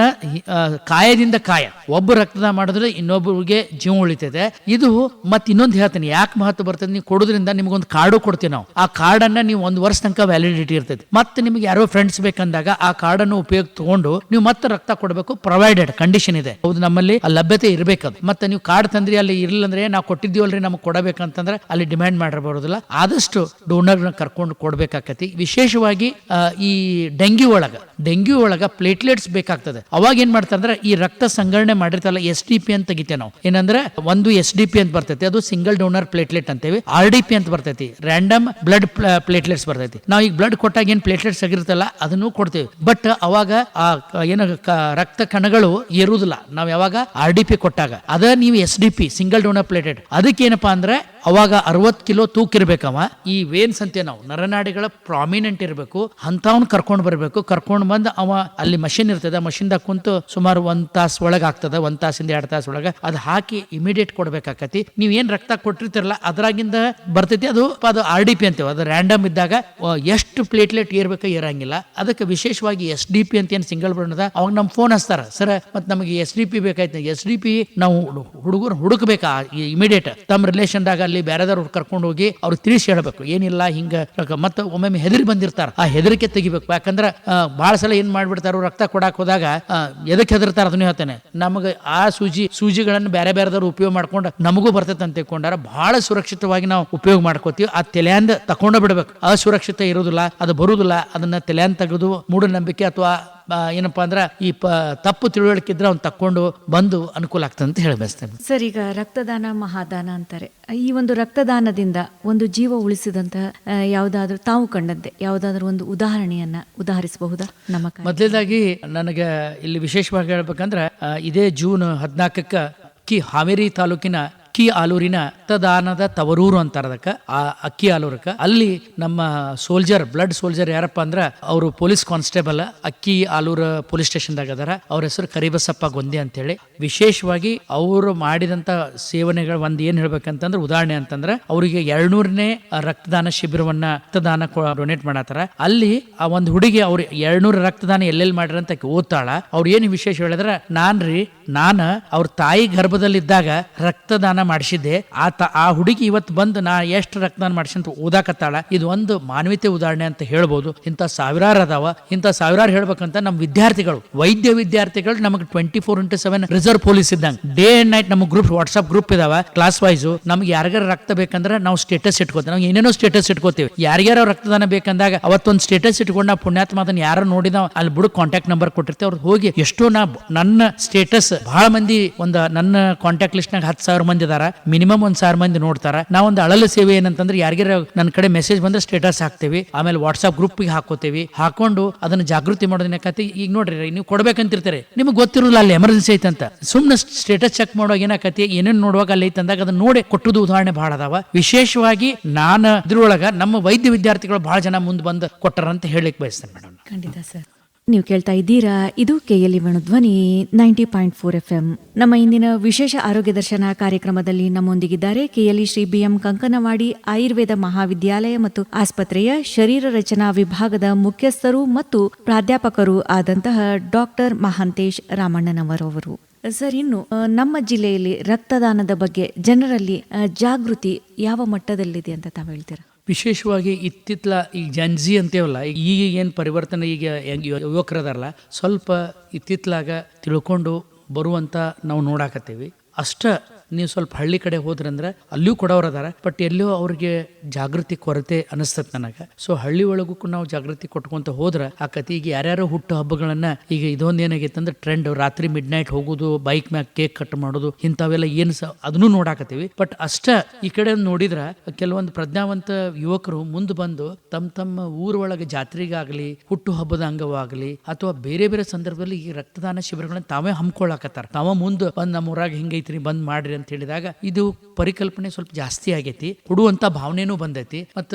ಕಾಯದಿಂದ ಕಾಯ ಒಬ್ಬ ರಕ್ತದಾನ ಮಾಡಿದ್ರೆ ಇನ್ನೊಬ್ಬರಿಗೆ ಜೀವ ಉಳಿತೈತೆ. ಇದು ಮತ್ತೆ ಇನ್ನೊಂದು ಹೇಳ್ತೀನಿ ಯಾಕೆ ಮಹತ್ವ ಬರ್ತದೆ, ನೀವು ಕೊಡೋದ್ರಿಂದ ನಿಮ್ಗೊಂದು ಕಾರ್ಡು ಕೊಡ್ತೀವಿ ನಾವು. ಆ ಕಾರ್ಡನ್ನ ನೀವು 1 ವರ್ಷ ತನಕ ವ್ಯಾಲಿಡಿಟಿ ಇರ್ತೈತಿ. ಮತ್ತೆ ನಿಮ್ಗೆ ಯಾರೋ ಫ್ರೆಂಡ್ಸ್ ಬೇಕಂದಾಗ ಆ ಕಾರ್ಡನ್ನು ಉಪಯೋಗ ತಗೊಂಡು ನೀವು ಮತ್ತೆ ರಕ್ತ ಕೊಡಬೇಕು. ಪ್ರೊವೈಡೆಡ್ ಕಂಡೀಷನ್ ಇದೆ, ಹೌದು, ನಮ್ಮಲ್ಲಿ ಆ ಲಭ್ಯತೆ ಇರಬೇಕದು. ಮತ್ತೆ ನೀವು ಕಾರ್ಡ್ ತಂದ್ರಿ ಅಲ್ಲಿ ಇರ್ಲಿಲ್ಲಂದ್ರೆ ನಾವು ಕೊಟ್ಟಿದ್ದೀವಲ್ರಿ ನಮಗೆ ಕೊಡಬೇಕಂತಂದ್ರೆ ಅಲ್ಲಿ ಡಿಮ್ಯಾಂಡ್ ಮಾಡಿರಬಾರದಿಲ್ಲ. ಆದಷ್ಟು ಡೋನರ್ನ ಕರ್ಕೊಂಡು ಕೊಡ್ಬೇಕಾಕತಿ. ವಿಶೇಷವಾಗಿ ಈ ಡೆಂಗ್ಯೂ ಒಳಗ ಪ್ಲೇಟ್ಲೆಟ್ಸ್ ಬೇಕಾಗ್ತದೆ. ಅವಾಗ ಏನ್ ಮಾಡ್ತಾರೆ ಅಂದ್ರೆ, ಈ ರಕ್ತ ಸಂಗ್ರಹಣೆ ಮಾಡಿರ್ತಾರಲ್ಲ SDP ಅಂತ ತೆಗಿತೇವೆ ನಾವು. ಏನಂದ್ರೆ ಒಂದು SDP ಅಂತ ಬರ್ತೈತಿ, ಅದು ಸಿಂಗಲ್ ಡೋನರ್ ಪ್ಲೇಟ್ಲೆಟ್ ಅಂತೇವಿ. RDP ಅಂತ ಬರ್ತೈತಿ, ರ್ಯಾಂಡಮ್ ಬ್ಲಡ್ ಪ್ಲೇಟ್ಲೆಟ್ಸ್ ಬರ್ತೈತಿ. ನಾವು ಈಗ ಬ್ಲಡ್ ಕೊಟ್ಟಾಗ ಏನ್ ಪ್ಲೇಟ್ಲೆಟ್ಸ್ ಆಗಿರ್ತಲ್ಲ ಅದನ್ನು ಕೊಡ್ತೇವೆ. ಬಟ್ ಅವಾಗ ಆ ಏನು ರಕ್ತ ಕಣಗಳು ಇರುವುದಿಲ್ಲ ನಾವು ಯಾವಾಗ RDP ಕೊಟ್ಟಾಗ. ಅದ ನೀವು SDP ಸಿಂಗಲ್ ಡೋನರ್ ಪ್ಲೇಟ್ಲೆಟ್, ಅದಕ್ಕೆ ಏನಪ್ಪಾ ಅಂದ್ರೆ ಅವಾಗ 60 ಕಿಲೋ ತೂಕ ಇರ್ಬೇಕವ. ಈ ವೇನ್ಸ್ ಅಂತೆ ನಾವು ನರನಾಡಿಗಳ ಪ್ರಾಮಿನೆಂಟ್ ಇರಬೇಕು, ಅಂತವನ್ ಕರ್ಕೊಂಡ್ ಬರ್ಬೇಕು. ಕರ್ಕೊಂಡ್ ಬಂದ್ ಅವ ಅಲ್ಲಿ ಮಷಿನ್ ಇರ್ತದೆ, ಮಷಿನ್ದಾಗ ಕುಂತು ಸುಮಾರು 1 ತಾಸು ಒಳಗೆ ಆಗ್ತದ, 1 ತಾಸಿಂದ 2 ತಾಸು ಒಳಗೆ ಅದು ಹಾಕಿ ಇಮಿಡಿಯೇಟ್ ಕೊಡ್ಬೇಕಾಕತಿ. ನೀವ್ ಏನ್ ರಕ್ತ ಕೊಟ್ಟಿರ್ತಿರಲ್ಲ ಅದ್ರಾಗಿಂದ ಬರ್ತೈತಿ. ಅದು RDP ಅಂತೇವೆ, ಅದು ರ್ಯಾಂಡಮ್ ಇದ್ದಾಗ ಎಷ್ಟು ಪ್ಲೇಟ್ಲೆಟ್ ಏರ್ಬೇಕು ಏರಂಗಿಲ್ಲ. ಅದಕ್ಕೆ ವಿಶೇಷವಾಗಿ SDP ಅಂತ ಏನ್ ಸಿಂಗಲ್ ಬ್ಲಡ್ ಅವಾಗ ನಮ್ ಫೋನ್ ಹಚ್ತಾರ, ಸರ್ ಮತ್ ನಮಗೆ SDP ಬೇಕಾಯ್ತು. SDP ನಾವು ಹುಡುಗರು ಹುಡುಕ್ಬೇಕಾ ಇಮಿಡಿಯೇಟ್ ತಮ್ಮ ರಿಲೇಷನ್ದಾಗ ಅಲ್ಲಿ ಬೇರೆದವ್ರು ಕರ್ಕೊಂಡು ಹೋಗಿ ಅವ್ರು ತಿಳಿಸಿ ಹೇಳ್ಬೇಕು, ಏನಿಲ್ಲ ಹಿಂಗ. ಮತ್ತೆ ಒಮ್ಮೊಮ್ಮೆ ಹೆದರಿ ಬಂದಿರ್ತಾರ, ಆ ಹೆದರಿಕೆ ತೆಗಿಬೇಕು. ಯಾಕಂದ್ರ ಬಹಳ ಸಲ ಏನ್ ಮಾಡ್ಬಿಡ್ತಾರ, ರಕ್ತ ಕೊಡಾಕ್ ಹೋದಾಗ ಎದಕ್ ಹೆದರ್ತಾರ ಅದನ್ನ ಹೇಳ್ತಾನೆ. ನಮಗೆ ಆ ಸೂಜಿಗಳನ್ನು ಬೇರೆ ಬೇರೆದವ್ರು ಉಪಯೋಗ ಮಾಡ್ಕೊಂಡು ನಮಗೂ ಬರ್ತೈತೆ ಅಂತ ತಿಳ್ಕೊಂಡಾರ ಬಹಳ ಸುರಕ್ಷಿತವಾಗಿ ನಾವು ಉಪಯೋಗ ಮಾಡ್ಕೋತೀವಿ. ಆ ತಲೆಯಂದ ತಕೊಂಡ ಬಿಡ್ಬೇಕು. ಅಸುರಕ್ಷಿತ ಇರುದಿಲ್ಲ, ಅದು ಬರುದಿಲ್ಲ. ಅದನ್ನ ತಲೆಯಂದ ತೆಗೆದು ಮೂಢನಂಬಿಕೆ ಅಥವಾ ಏನಪ್ಪಾ ಅಂದ್ರ ಈ ತಪ್ಪು ತಿಳುವಳಿಕೆ ಇದ್ರೆ ಅವ್ನು ತಕೊಂಡು ಬಂದು ಅನುಕೂಲ ಆಗ್ತದೆ ಅಂತ ಹೇಳಿ ಬಯಸ್ತೇನೆ. ಸರ್, ಈಗ ರಕ್ತದಾನ ಮಹಾದಾನ ಅಂತಾರೆ. ಈ ಒಂದು ರಕ್ತದಾನದಿಂದ ಒಂದು ಜೀವ ಉಳಿಸಿದಂತಹ ಯಾವುದಾದ್ರೂ ತಾವು ಕಂಡಂತೆ ಯಾವುದಾದ್ರೂ ಒಂದು ಉದಾಹರಣೆಯನ್ನ ಉದಾಹರಿಸಬಹುದಾ? ನಮ್ಮ ಮೊದಲೇದಾಗಿ ನನಗೆ ಇಲ್ಲಿ ವಿಶೇಷವಾಗಿ ಹೇಳ್ಬೇಕಂದ್ರೆ ಇದೇ ಜೂನ್ 14 ಹಾವೇರಿ ತಾಲೂಕಿನ ಅಕ್ಕಿ ಆಲೂರಿನ ರಕ್ತದಾನದ ತವರೂರು ಅಂತಾರ ಅದಕ್ಕೆ. ಆ ಅಕ್ಕಿ ಆಲೂರಕ್ಕ ಅಲ್ಲಿ ನಮ್ಮ ಸೋಲ್ಜರ್, ಬ್ಲಡ್ ಸೋಲ್ಜರ್ ಯಾರಪ್ಪ ಅಂದ್ರ ಅವರು ಪೊಲೀಸ್ ಕಾನ್ಸ್ಟೇಬಲ್ ಅಕ್ಕಿ ಆಲೂರ್ ಪೊಲೀಸ್ ಸ್ಟೇಷನ್ದಾಗ ಅದಾರ. ಅವ್ರ ಹೆಸರು ಕರಿಬಸಪ್ಪ ಗೊಂದೆ ಅಂತ ಹೇಳಿ. ವಿಶೇಷವಾಗಿ ಅವರು ಮಾಡಿದಂತ ಸೇವನೆಗಳು ಒಂದ್ ಏನ್ ಹೇಳ್ಬೇಕಂತಂದ್ರೆ ಉದಾಹರಣೆ ಅಂತಂದ್ರೆ ಅವರಿಗೆ 200ನೇ ರಕ್ತದಾನ ಶಿಬಿರವನ್ನ ರಕ್ತದಾನ ಡೊನೇಟ್ ಮಾಡತ್ತಾರ. ಅಲ್ಲಿ ಆ ಒಂದು ಹುಡುಗಿ ಅವ್ರು 200 ರಕ್ತದಾನ ಎಲ್ಲೆಲ್ಲಿ ಮಾಡ್ರ ಅಂತ ಓದ್ತಾಳ. ಅವ್ರು ಏನು ವಿಶೇಷ ಹೇಳಿದ್ರ, ನಾನ ಅವ್ರ ತಾಯಿ ಗರ್ಭದಲ್ಲಿದ್ದಾಗ ರಕ್ತದಾನ ಮಾಡಿಸಿದ್ದೆ. ಆ ಹುಡುಗಿ ಇವತ್ತು ಬಂದು ನಾ ಎಷ್ಟು ರಕ್ತದಾನ ಮಾಡಿಸಿ ಅಂತ ಓದಾಕತ್ತಾಳ. ಇದು ಒಂದು ಮಾನವೀಯತೆ ಉದಾಹರಣೆ ಅಂತ ಹೇಳ್ಬೋದು. ಇಂಥ ಸಾವಿರಾರು ಅದಾವ. ಇಂಥ ಸಾವಿರಾರು ಹೇಳ್ಬೇಕಂತ ನಮ್ಮ ವಿದ್ಯಾರ್ಥಿಗಳು, ವೈದ್ಯ ವಿದ್ಯಾರ್ಥಿಗಳು ನಮಗೆ 24/7 ರಿಸರ್ವ್ ಪೊಲೀಸ್ ಇದ್ದಂಗೆ ಡೇ ಅಂಡ್ ನೈಟ್ ನಮ್ಮ ಗ್ರೂಪ್, ವಾಟ್ಸ್ಆಪ್ ಗ್ರೂಪ್ ಇದಾವ ಕ್ಲಾಸ್ ವೈಸ್. ನಮ್ಗೆ ಯಾರಿಗಾರ ರಕ್ತ ಬೇಕಂದ್ರೆ ನಾವು ಸ್ಟೇಟಸ್ ಇಟ್ಕೋತೀವಿ. ನಾವು ಏನೇನೋ ಸ್ಟೇಟಸ್ ಇಟ್ಕೋತೀವಿ. ಯಾರ್ಯಾರ ರಕ್ತದಾನ ಬೇಕಂದಾಗ ಅವತ್ತೊಂದು ಸ್ಟೇಟಸ್ ಇಟ್ಕೊಂಡು ನಾವು ಪುಣ್ಯಾತ್ಮ ಅದನ್ನ ಯಾರು ನೋಡಿದ ಅಲ್ಲಿ ಬುಡ ಕಾಂಟ್ಯಾಕ್ಟ್ ನಂಬರ್ ಕೊಟ್ಟಿರ್ತೇವೆ. ಅವ್ರು ಹೋಗಿ ಎಷ್ಟೋ ನನ್ನ ಸ್ಟೇಟಸ್ ಬಹಳ ಮಂದಿ ನನ್ನ ಕಾಂಟ್ಯಾಕ್ಟ್ ಲಿಸ್ಟ್ ನಾಗ 10,000 ಮಂದಿ ಇದಾರ. ಮಿನಿಮಮ್ 1,000 ಮಂದಿ ನೋಡ್ತಾರ. ನಾವೊಂದು ಅಳಲು ಸೇವೆ ಏನಂತಂದ್ರೆ ಯಾರಿಗಾರ ನನ್ನ ಕಡೆ ಮೆಸೇಜ್ ಬಂದ್ರೆ ಸ್ಟೇಟಸ್ ಹಾಕ್ತೇವಿ. ಆಮೇಲೆ ವಾಟ್ಸ್ಆಪ್ ಗ್ರೂಪ್ ಹಾಕೋತೇವಿ. ಹಾಕೊಂಡು ಅದನ್ನ ಜಾಗೃತಿ ಮಾಡೋದನ್ನಕತಿ. ಈಗ ನೋಡ್ರಿ, ನೀವು ಕೊಡ್ಬೇಕಂತಿರ್ತಾರೆ, ನಿಮ್ಗೆ ಗೊತ್ತಿರೋಲ್ಲ ಅಲ್ಲಿ ಎಮರ್ಜೆನ್ಸಿ ಐತಂತ. ಸುಮ್ನೆ ಸ್ಟೇಟಸ್ ಚೆಕ್ ಮಾಡುವಾಗ ಏನಾಕತಿ, ಏನೇನು ನೋಡುವಾಗ ಅಲ್ಲಿ ಐತಂದಾಗ ಅದನ್ನ ನೋಡಿ ಕೊಟ್ಟುದು ಉದಾಹರಣೆ ಬಹಳ ಅದಾವ. ವಿಶೇಷವಾಗಿ ನಾನು ಇದ್ರೊಳಗ ನಮ್ಮ ವೈದ್ಯ ವಿದ್ಯಾರ್ಥಿಗಳು ಬಹಳ ಜನ ಮುಂದೆ ಬಂದು ಕೊಟ್ಟರ ಅಂತ ಹೇಳಿಕ್ ಬಯಸ್ತೇನೆ ಮೇಡಮ್. ಖಂಡಿತ ಸರ್. ನೀವು ಕೇಳ್ತಾ ಇದ್ದೀರಾ, ಇದು KLE ವೇಣುಧ್ವನಿ 90.4 FM. ನಮ್ಮ ಇಂದಿನ ವಿಶೇಷ ಆರೋಗ್ಯ ದರ್ಶನ ಕಾರ್ಯಕ್ರಮದಲ್ಲಿ ನಮ್ಮೊಂದಿಗಿದ್ದಾರೆ KLE ಶ್ರೀ BM ಕಂಕನವಾಡಿ ಆಯುರ್ವೇದ ಮಹಾವಿದ್ಯಾಲಯ ಮತ್ತು ಆಸ್ಪತ್ರೆಯ ಶರೀರ ರಚನಾ ವಿಭಾಗದ ಮುಖ್ಯಸ್ಥರು ಮತ್ತು ಪ್ರಾಧ್ಯಾಪಕರು ಆದಂತಹ ಡಾಕ್ಟರ್ ಮಹಾಂತೇಶ್ ರಾಮಣ್ಣನವರವರು. ಸರ್, ಇನ್ನು ನಮ್ಮ ಜಿಲ್ಲೆಯಲ್ಲಿ ರಕ್ತದಾನದ ಬಗ್ಗೆ ಜನರಲ್ಲಿ ಜಾಗೃತಿ ಯಾವ ಮಟ್ಟದಲ್ಲಿದೆ ಅಂತ ತಾವು ಹೇಳ್ತೀರಾ? ವಿಶೇಷವಾಗಿ ಇತ್ತಿತ್ತಲ ಈಗ ಜನ್ಜಿ ಅಂತೇವಲ್ಲ, ಈಗ ಏನು ಪರಿವರ್ತನೆ, ಈಗ ಯುವಕರದಾರಲ್ಲ, ಸ್ವಲ್ಪ ಇತ್ತಿತ್ತಲಾಗ ತಿಳ್ಕೊಂಡು ಬರುವಂತ ನಾವು ನೋಡಾಕತ್ತೀವಿ. ಅಷ್ಟ ನೀವು ಸ್ವಲ್ಪ ಹಳ್ಳಿ ಕಡೆ ಹೋದ್ರಂದ್ರೆ ಅಲ್ಲಿಯೂ ಕೊಡೋರು ಅದಾರ. ಬಟ್ ಎಲ್ಲೋ ಅವ್ರಿಗೆ ಜಾಗೃತಿ ಕೊರತೆ ಅನಿಸ್ತದೆ ನನಗೆ. ಸೊ ಹಳ್ಳಿ ಒಳಗೂ ನಾವು ಜಾಗೃತಿ ಕೊಟ್ಕೊಂತ ಹೋದ್ರ ಆಕತಿ. ಈಗ ಯಾರ್ಯಾರು ಹುಟ್ಟು ಹಬ್ಬಗಳನ್ನ, ಈಗ ಇದೊಂದು ಏನಾಗೈತೆ ಅಂದ್ರೆ ಟ್ರೆಂಡ್, ರಾತ್ರಿ ಮಿಡ್ ನೈಟ್ ಹೋಗೋದು, ಬೈಕ್ ಮ್ಯಾಗ ಕೇಕ್ ಕಟ್ ಮಾಡೋದು, ಇಂಥವೆಲ್ಲ ಏನು ಅದನ್ನು ನೋಡಾಕತ್ತೀವಿ. ಬಟ್ ಅಷ್ಟ ಈ ಕಡೆ ನೋಡಿದ್ರ ಕೆಲವೊಂದು ಪ್ರಜ್ಞಾವಂತ ಯುವಕರು ಮುಂದೆ ಬಂದು ತಮ್ಮ ಊರೊಳಗೆ ಜಾತ್ರೆಗಾಗ್ಲಿ, ಹುಟ್ಟು ಹಬ್ಬದ ಅಂಗವಾಗಲಿ ಅಥವಾ ಬೇರೆ ಬೇರೆ ಸಂದರ್ಭದಲ್ಲಿ ಈ ರಕ್ತದಾನ ಶಿಬಿರಗಳನ್ನ ತಾವೇ ಹಮ್ಮಿಕೊಳ್ಳಾಕತ್ತಾರ. ತಾವ ಮುಂದೆ ಬಂದು ನಮ್ಮ ಊರಾಗ ಹಿಂಗೈತ್ರಿ, ಬಂದ್ ಮಾಡ್ರಿ ಅಂತ ಹೇಳಿದಾಗ ಇದು ಪರಿಕಲ್ಪನೆ ಸ್ವಲ್ಪ ಜಾಸ್ತಿ ಆಗೈತಿ. ಕೊಡುವಂತ ಭಾವನೆನೂ ಬಂದೈತಿ. ಮತ್ತ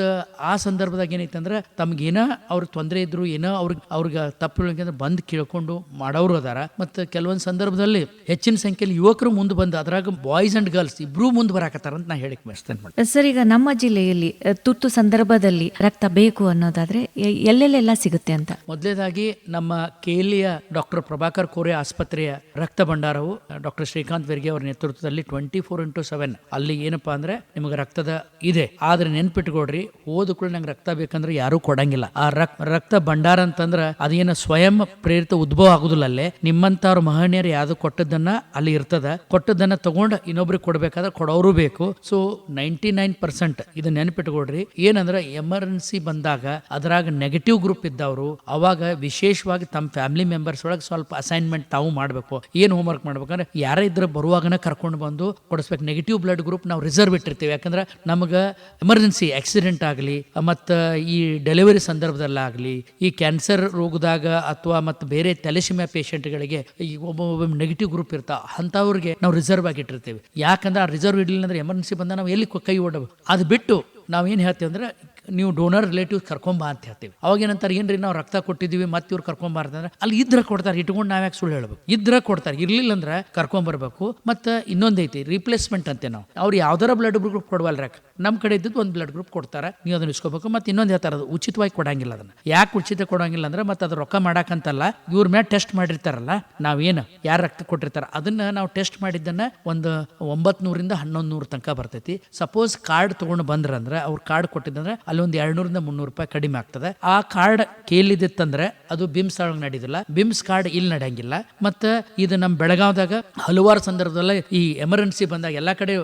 ಆ ಸಂದರ್ಭದಾಗ ಏನೈತಿ ಅಂದ್ರೆ ತಮ್ಗೇನ ಅವ್ರ ತೊಂದರೆ ಇದ್ರು ಏನೋ ಅವ್ರಿಗೆ ತಪ್ಪು ಬಂದ್ ಕೇಳ್ಕೊಂಡು ಮಾಡೋರು ಅದಾರ. ಮತ್ತ ಕೆಲವೊಂದು ಸಂದರ್ಭದಲ್ಲಿ ಹೆಚ್ಚಿನ ಸಂಖ್ಯೆಯಲ್ಲಿ ಯುವಕರು ಮುಂದೆ ಬಂದು ಅದ್ರಾಗ ಬಾಯ್ಸ್ ಅಂಡ್ ಗರ್ಲ್ಸ್ ಇಬ್ರು ಮುಂದೆ ಬರಾಕತ್ತಾರ ಅಂತ ನಾ ಹೇಳಿಕ್ ಬಯಸ್ತೇನೆ. ಸರ್, ಈಗ ನಮ್ಮ ಜಿಲ್ಲೆಯಲ್ಲಿ ತುರ್ತು ಸಂದರ್ಭದಲ್ಲಿ ರಕ್ತ ಬೇಕು ಅನ್ನೋದಾದ್ರೆ ಎಲ್ಲೆಲ್ಲೆಲ್ಲ ಸಿಗುತ್ತೆ ಅಂತ? ಮೊದಲೇದಾಗಿ ನಮ್ಮ KLEಯ ಡಾಕ್ಟರ್ ಪ್ರಭಾಕರ್ ಕೋರೆ ಆಸ್ಪತ್ರೆಯ ರಕ್ತ ಭಂಡಾರವು ಡಾಕ್ಟರ್ ಶ್ರೀಕಾಂತ್ ವೆರ್ಗೆ ಅವರ ನೇತೃತ್ವದಲ್ಲಿ 24/7 ಅಲ್ಲಿ ಏನಪ್ಪಾ ಅಂದ್ರೆ ನಿಮಗೆ ರಕ್ತದ ಇದೆ. ಆದ್ರೆ ನೆನ್ಪಿಟ್ಕೊಡ್ರಿ, ಹೋದ ಕೂಡ ನಂಗೆ ರಕ್ತ ಬೇಕಂದ್ರೆ ಯಾರು ಕೊಡಂಗಿಲ್ಲ. ಆ ರಕ್ತ ಭಂಡಾರ ಅಂತಂದ್ರ ಅದೇನ ಸ್ವಯಂ ಪ್ರೇರಿತ ಉದ್ಭವ ಆಗುದಿಲ್ಲ. ಅಲ್ಲೇ ನಿಮ್ಮಂತವ್ರ ಮಹನೀಯರು ಯಾವ್ದು ಕೊಟ್ಟದನ್ನ ಅಲ್ಲಿ ಇರ್ತದ. ಕೊಟ್ಟದನ್ನ ತಗೊಂಡು ಇನ್ನೊಬ್ರಿಗೆ ಕೊಡ್ಬೇಕಾದ್ರೆ ಕೊಡೋರು ಬೇಕು. ಸೊ 99% ಇದು ನೆನ್ಪಿಟ್ಕೊಡ್ರಿ. ಏನಂದ್ರೆ ಎಮರ್ಜೆನ್ಸಿ ಬಂದಾಗ ಅದ್ರಾಗ ನೆಗೆಟಿವ್ ಗ್ರೂಪ್ ಇದ್ದವರು ಅವಾಗ ವಿಶೇಷವಾಗಿ ತಮ್ಮ ಫ್ಯಾಮಿಲಿ ಮೆಂಬರ್ಸ್ ಒಳಗೆ ಸ್ವಲ್ಪ ಅಸೈನ್ಮೆಂಟ್ ತಾವು ಮಾಡ್ಬೇಕು. ಏನ್ ಹೋಮ್ ವರ್ಕ್ ಮಾಡ್ಬೇಕಂದ್ರೆ ಯಾರೇ ಇದ್ರೆ ಬರುವಾಗನ ಕರ್ಕೊಂಡು ಬಂದು ಒಂದು ಕೊಡಿಸ್ಬೇಕು. ನೆಗೆಟಿವ್ ಬ್ಲಡ್ ಗ್ರೂಪ್ ನಾವು ರಿಸರ್ವ್ ಇಟ್ಟಿರ್ತೀವಿ, ಯಾಕಂದ್ರೆ ನಮಗೆ ಎಮರ್ಜೆನ್ಸಿ ಆಕ್ಸಿಡೆಂಟ್ ಆಗಲಿ ಮತ್ತು ಈ ಡೆಲಿವರಿ ಸಂದರ್ಭದಲ್ಲಾಗಲಿ, ಈ ಕ್ಯಾನ್ಸರ್ ರೋಗದಾಗ ಅಥವಾ ಮತ್ತು ಬೇರೆ ಥ್ಯಾಲಸೆಮಿಯಾ ಪೇಷಂಟ್ಗಳಿಗೆ ಈ ಒಬ್ಬ ನೆಗೆಟಿವ್ ಗ್ರೂಪ್ ಇರ್ತಾವೆ, ಅಂಥವ್ರಿಗೆ ನಾವು ರಿಸರ್ವ್ ಆಗಿ ಇಟ್ಟಿರ್ತೀವಿ. ಯಾಕಂದ್ರೆ ಆ ರಿಸರ್ವ್ ಇಡಲಿಲ್ಲ ಅಂದ್ರೆ ಎಮರ್ಜೆನ್ಸಿ ಬಂದ ನಾವು ಎಲ್ಲಿ ಕೈ ಓಡಬೇಕು. ಅದು ಬಿಟ್ಟು ನಾವೇನು ಹೇಳ್ತೀವಿ ಅಂದ್ರೆ ನೀವು ಡೋನರ್ ರಿಲೇಟಿವ್ಸ್ ಕರ್ಕೊಂಬ ಅಂತ ಹೇಳ್ತೀವಿ. ಅವಾಗ ಏನಂತಾರೆ, ಏನ್ರಿ ನಾವು ರಕ್ತ ಕೊಟ್ಟಿದ್ದೀವಿ ಮತ್ತೆ ಇವ್ರು ಕರ್ಕೊಂಬಾರ್ದಂದ್ರೆ ಅಲ್ಲಿ ಇದ್ರೆ ಕೊಡ್ತಾರೆ, ಇಟ್ಕೊಂಡು ನಾವ್ಯಾಕೆ ಸುಳ್ಳು ಹೇಳ್ಬೇಕು. ಇದ್ರೆ ಕೊಡ್ತಾರೆ, ಇರ್ಲಿಲ್ಲ ಅಂದ್ರೆ ಕರ್ಕೊಂಬರ್ಬೇಕು. ಮತ್ತು ಇನ್ನೊಂದೈತಿ ರಿಪ್ಲೇಸ್ಮೆಂಟ್ ಅಂತೆ, ನಾವು ಅವ್ರು ಯಾವ್ದಾರ ಬ್ಲಡ್ ಗ್ರೂಪ್ ಕೊಡವಲ್ರ, ನಮ್ಮ ಕಡೆ ಇದ್ದದ್ದು ಒಂದು ಬ್ಲಡ್ ಗ್ರೂಪ್ ಕೊಡ್ತಾರೆ, ನೀವು ಅದನ್ನ ಇಸ್ಕೋಬೇಕು. ಮತ್ತು ಇನ್ನೊಂದು ಹೇಳ್ತಾರೆ, ಅದು ಉಚಿತವಾಗಿ ಕೊಡಂಗಿಲ್ಲ. ಅದನ್ನ ಯಾಕೆ ಉಚಿತ ಕೊಡಂಗಿಲ್ಲ ಅಂದ್ರೆ ಮತ್ತೆ ಅದು ರೊಕ್ಕ ಮಾಡಕ್ಕಂತಲ್ಲ, ಇವ್ರ ಮೇಲೆ ಟೆಸ್ಟ್ ಮಾಡಿರ್ತಾರಲ್ಲ, ನಾವೇನು ಯಾರು ರಕ್ತ ಕೊಟ್ಟಿರ್ತಾರೆ ಅದನ್ನ ನಾವು ಟೆಸ್ಟ್ ಮಾಡಿದ್ದನ್ನ ಒಂದು 900ರಿಂದ 1100 ತನಕ ಬರ್ತೈತಿ. ಸಪೋಸ್ ಕಾರ್ಡ್ ತಗೊಂಡು ಬಂದ್ರಂದ್ರೆ ಅವ್ರ ಕಾರ್ಡ್ ಕೊಟ್ಟಿದ್ದಂದ್ರೆ ಅಲ್ಲಿ ಒಂದು 200ರಿಂದ 300 ರೂಪಾಯಿ ಕಡಿಮೆ ಆಗ್ತದೆ. ಆ ಕಾರ್ಡ್ ಕೇಳಿದಿತ್ತಂದ್ರೆ ಅದು ಬಿಮ್ಸ್ ಒಳಗೆ ನಡೆಯೋದಿಲ್ಲ, ಬಿಮ್ಸ್ ಕಾರ್ಡ್ ಇಲ್ಲಿ ನಡೆಯಂಗಿಲ್ಲ. ಮತ್ತು ಇದು ನಮ್ಮ ಬೆಳಗಾವದಾಗ ಹಲವಾರು ಸಂದರ್ಭದಲ್ಲಿ ಈ ಎಮರ್ಜೆನ್ಸಿ ಬಂದಾಗ ಎಲ್ಲ ಕಡೆ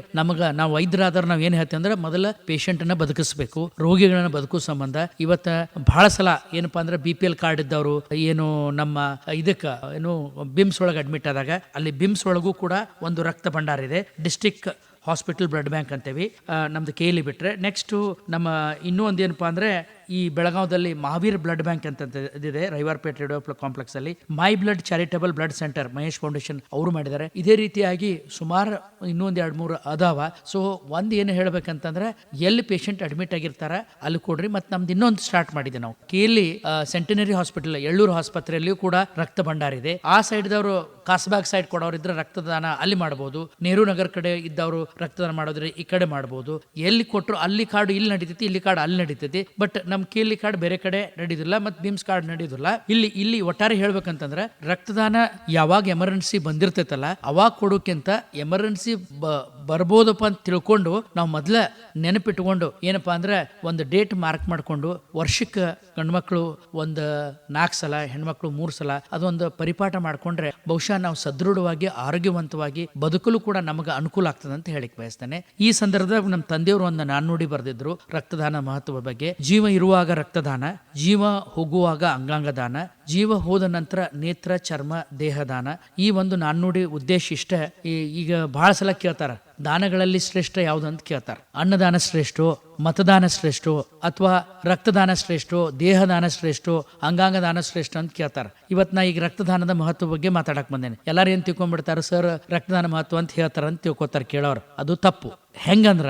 ನಾವು ವೈದ್ಯರಾದ್ರೆ ನಾವು ಏನು ಹೇಳ್ತೀವಿ ಅಂದ್ರೆ ಮೊದಲ ಪೇಷಂಟನ್ನ ಬದುಕಿಸ್ಬೇಕು, ರೋಗಿಗಳನ್ನ ಬದುಕೋ ಸಂಬಂಧ. ಇವತ್ತು ಬಹಳ ಸಲ ಏನಪ್ಪಾ ಅಂದ್ರೆ BPL ಕಾರ್ಡ್ ಇದ್ದವರು ಏನು ನಮ್ಮ ಇದಕ್ಕೆ ಏನು ಬಿಮ್ಸ್ ಒಳಗೆ ಅಡ್ಮಿಟ್ ಆದಾಗ ಅಲ್ಲಿ ಬಿಮ್ಸ್ ಒಳಗೂ ಕೂಡ ಒಂದು ರಕ್ತ ಭಂಡಾರ ಇದೆ, ಡಿಸ್ಟ್ರಿಕ್ಟ್ ಹಾಸ್ಪಿಟಲ್ ಬ್ಲಡ್ ಬ್ಯಾಂಕ್ ಅಂತೇವಿ, ನಮ್ದು ಕೇಳಿ ಬಿಟ್ರೆ. ನೆಕ್ಸ್ಟು ನಮ್ಮ ಇನ್ನೂ ಒಂದು ಏನಪ್ಪಾ ಅಂದ್ರೆ ಈ ಬೆಳಗಾವದಲ್ಲಿ ಮಹಾವೀರ್ ಬ್ಲಡ್ ಬ್ಯಾಂಕ್ ಅಂತ ಇದೆ, ರೈವಾರ್ಪೇಟೆ ರೇಡಿಯೋ ಕಾಂಪ್ಲೆಕ್ಸ್ ಅಲ್ಲಿ. ಮೈ blood charitable blood centre Mahesh foundation ಅವರು ಮಾಡಿದ್ದಾರೆ. ಇದೇ ರೀತಿಯಾಗಿ ಸುಮಾರು ಇನ್ನೊಂದು 2-3 ಅದಾವ. ಸೊ ಒಂದು ಏನು ಹೇಳ್ಬೇಕಂತಂದ್ರೆ ಎಲ್ಲಿ ಪೇಷಂಟ್ ಅಡ್ಮಿಟ್ ಆಗಿರ್ತಾರ ಅಲ್ಲಿ ಕೊಡ್ರಿ. ಮತ್ತು ನಮ್ದು ಇನ್ನೊಂದು ಸ್ಟಾರ್ಟ್ ಮಾಡಿದೆ ನಾವು, ಕೇಳಿ ಸೆಂಟಿನರಿ ಹಾಸ್ಪಿಟಲ್ ಎಳ್ಳೂರು ಆಸ್ಪತ್ರೆಯಲ್ಲಿಯೂ ಕೂಡ ರಕ್ತ ಭಂಡಾರ ಇದೆ. ಆ ಸೈಡ್ದವರು ಕಾಸ್ಬಾಗ್ ಸೈಡ್ ಕೊಡೋರಿದ್ರೆ ರಕ್ತದಾನ ಅಲ್ಲಿ ಮಾಡ್ಬೋದು, ನೆಹರು ನಗರ್ ಕಡೆ ಇದ್ದವರು ರಕ್ತದಾನ ಮಾಡೋದ್ರೆ ಈ ಕಡೆ ಮಾಡ್ಬೋದು. ಎಲ್ಲಿ ಕೊಟ್ಟರು ಅಲ್ಲಿ ಕಾರ್ಡು ಇಲ್ಲಿ ನಡೀತೈತಿ, ಇಲ್ಲಿ ಕಾರ್ಡ್ ಅಲ್ಲಿ ನಡೀತೈತಿ. ಬಟ್ ನಮ್ ಕೇಲಿ ಕಾರ್ಡ್ ಬೇರೆ ಕಡೆ ನಡೆಯುದಿಲ್ಲ, ಮತ್ತು ಬಿಮ್ಸ್ ಕಾರ್ಡ್ ನಡೆಯುದಿಲ್ಲ. ಇಲ್ಲಿ ಒಟ್ಟಾರೆ ಹೇಳ್ಬೇಕಂತಂದ್ರೆ ರಕ್ತದಾನ ಯಾವಾಗ ಎಮರ್ಜೆನ್ಸಿ ಬಂದಿರ್ತೈತಲ್ಲ ಅವಾಗ ಕೊಡೋಕ್ಕಿಂತ ಎಮರ್ಜೆನ್ಸಿ ಬರ್ಬೋದಪ್ಪ ಅಂತ ತಿಳ್ಕೊಂಡು ನಾವು ಮೊದ್ಲ ನೆನಪಿಟ್ಕೊಂಡು ಏನಪ್ಪಾ ಅಂದ್ರೆ ಒಂದು ಡೇಟ್ ಮಾರ್ಕ್ ಮಾಡ್ಕೊಂಡು ವರ್ಷಕ್ಕೆ ಗಂಡ್ಮಕ್ಳು ಒಂದು 4 ಸಲ, ಹೆಣ್ಮಕ್ಳು 3 ಸಲ ಅದೊಂದು ಪರಿಪಾಠ ಮಾಡ್ಕೊಂಡ್ರೆ ಬಹುಶಃ ನಾವು ಸದೃಢವಾಗಿ ಆರೋಗ್ಯವಂತವಾಗಿ ಬದುಕಲು ಕೂಡ ನಮಗೆ ಅನುಕೂಲ ಆಗ್ತದೆ ಅಂತ ಹೇಳಿಕ್ ಬಯಸ್ತೇನೆ. ಈ ಸಂದರ್ಭದಾಗ ನಮ್ಮ ತಂದೆಯವರು ಒಂದು ನಾಣ್ಣುಡಿ ಬರೆದಿದ್ರು ರಕ್ತದಾನ ಮಹತ್ವ ಬಗ್ಗೆ. ಜೀವ ಇರುವಾಗ ರಕ್ತದಾನ, ಜೀವ ಹೋಗುವಾಗ ಅಂಗಾಂಗ ದಾನ, ಜೀವ ಹೋದ ನಂತರ ನೇತ್ರ, ಚರ್ಮ, ದೇಹದಾನ. ಈ ಒಂದು ನಾಣ್ಣುಡಿ ಉದ್ದೇಶ ಇಷ್ಟ. ಈಗ ಬಹಳ ಸಲ ಕೇಳ್ತಾರ ದಾನಗಳಲ್ಲಿ ಶ್ರೇಷ್ಠ ಯಾವುದು ಅಂತ ಕೇಳ್ತಾರೆ. ಅನ್ನದಾನ ಶ್ರೇಷ್ಠೋ, ಮತದಾನ ಶ್ರೇಷ್ಠೋ, ಅಥವಾ ರಕ್ತದಾನ ಶ್ರೇಷ್ಠೋ, ದೇಹದಾನ ಶ್ರೇಷ್ಠೋ, ಅಂಗಾಂಗ ದಾನ ಶ್ರೇಷ್ಠ ಅಂತ ಕೇಳ್ತಾರೆ. ಇವತ್ತು ನಾ ಈಗ ರಕ್ತದಾನದ ಮಹತ್ವ ಬಗ್ಗೆ ಮಾತಾಡಕ್ ಬಂದೇನೆ. ಎಲ್ಲಾರು ಏನ್ ತಿಳ್ಕೊಂಡ್ಬಿಡ್ತಾರೆ, ಸರ್ ರಕ್ತದಾನ ಮಹತ್ವ ಅಂತ ಹೇಳ್ತಾರ ಅಂತ ತಿಳ್ಕೊತಾರೆ ಕೇಳೋರು. ಅದು ತಪ್ಪು. ಹೆಂಗಂದ್ರ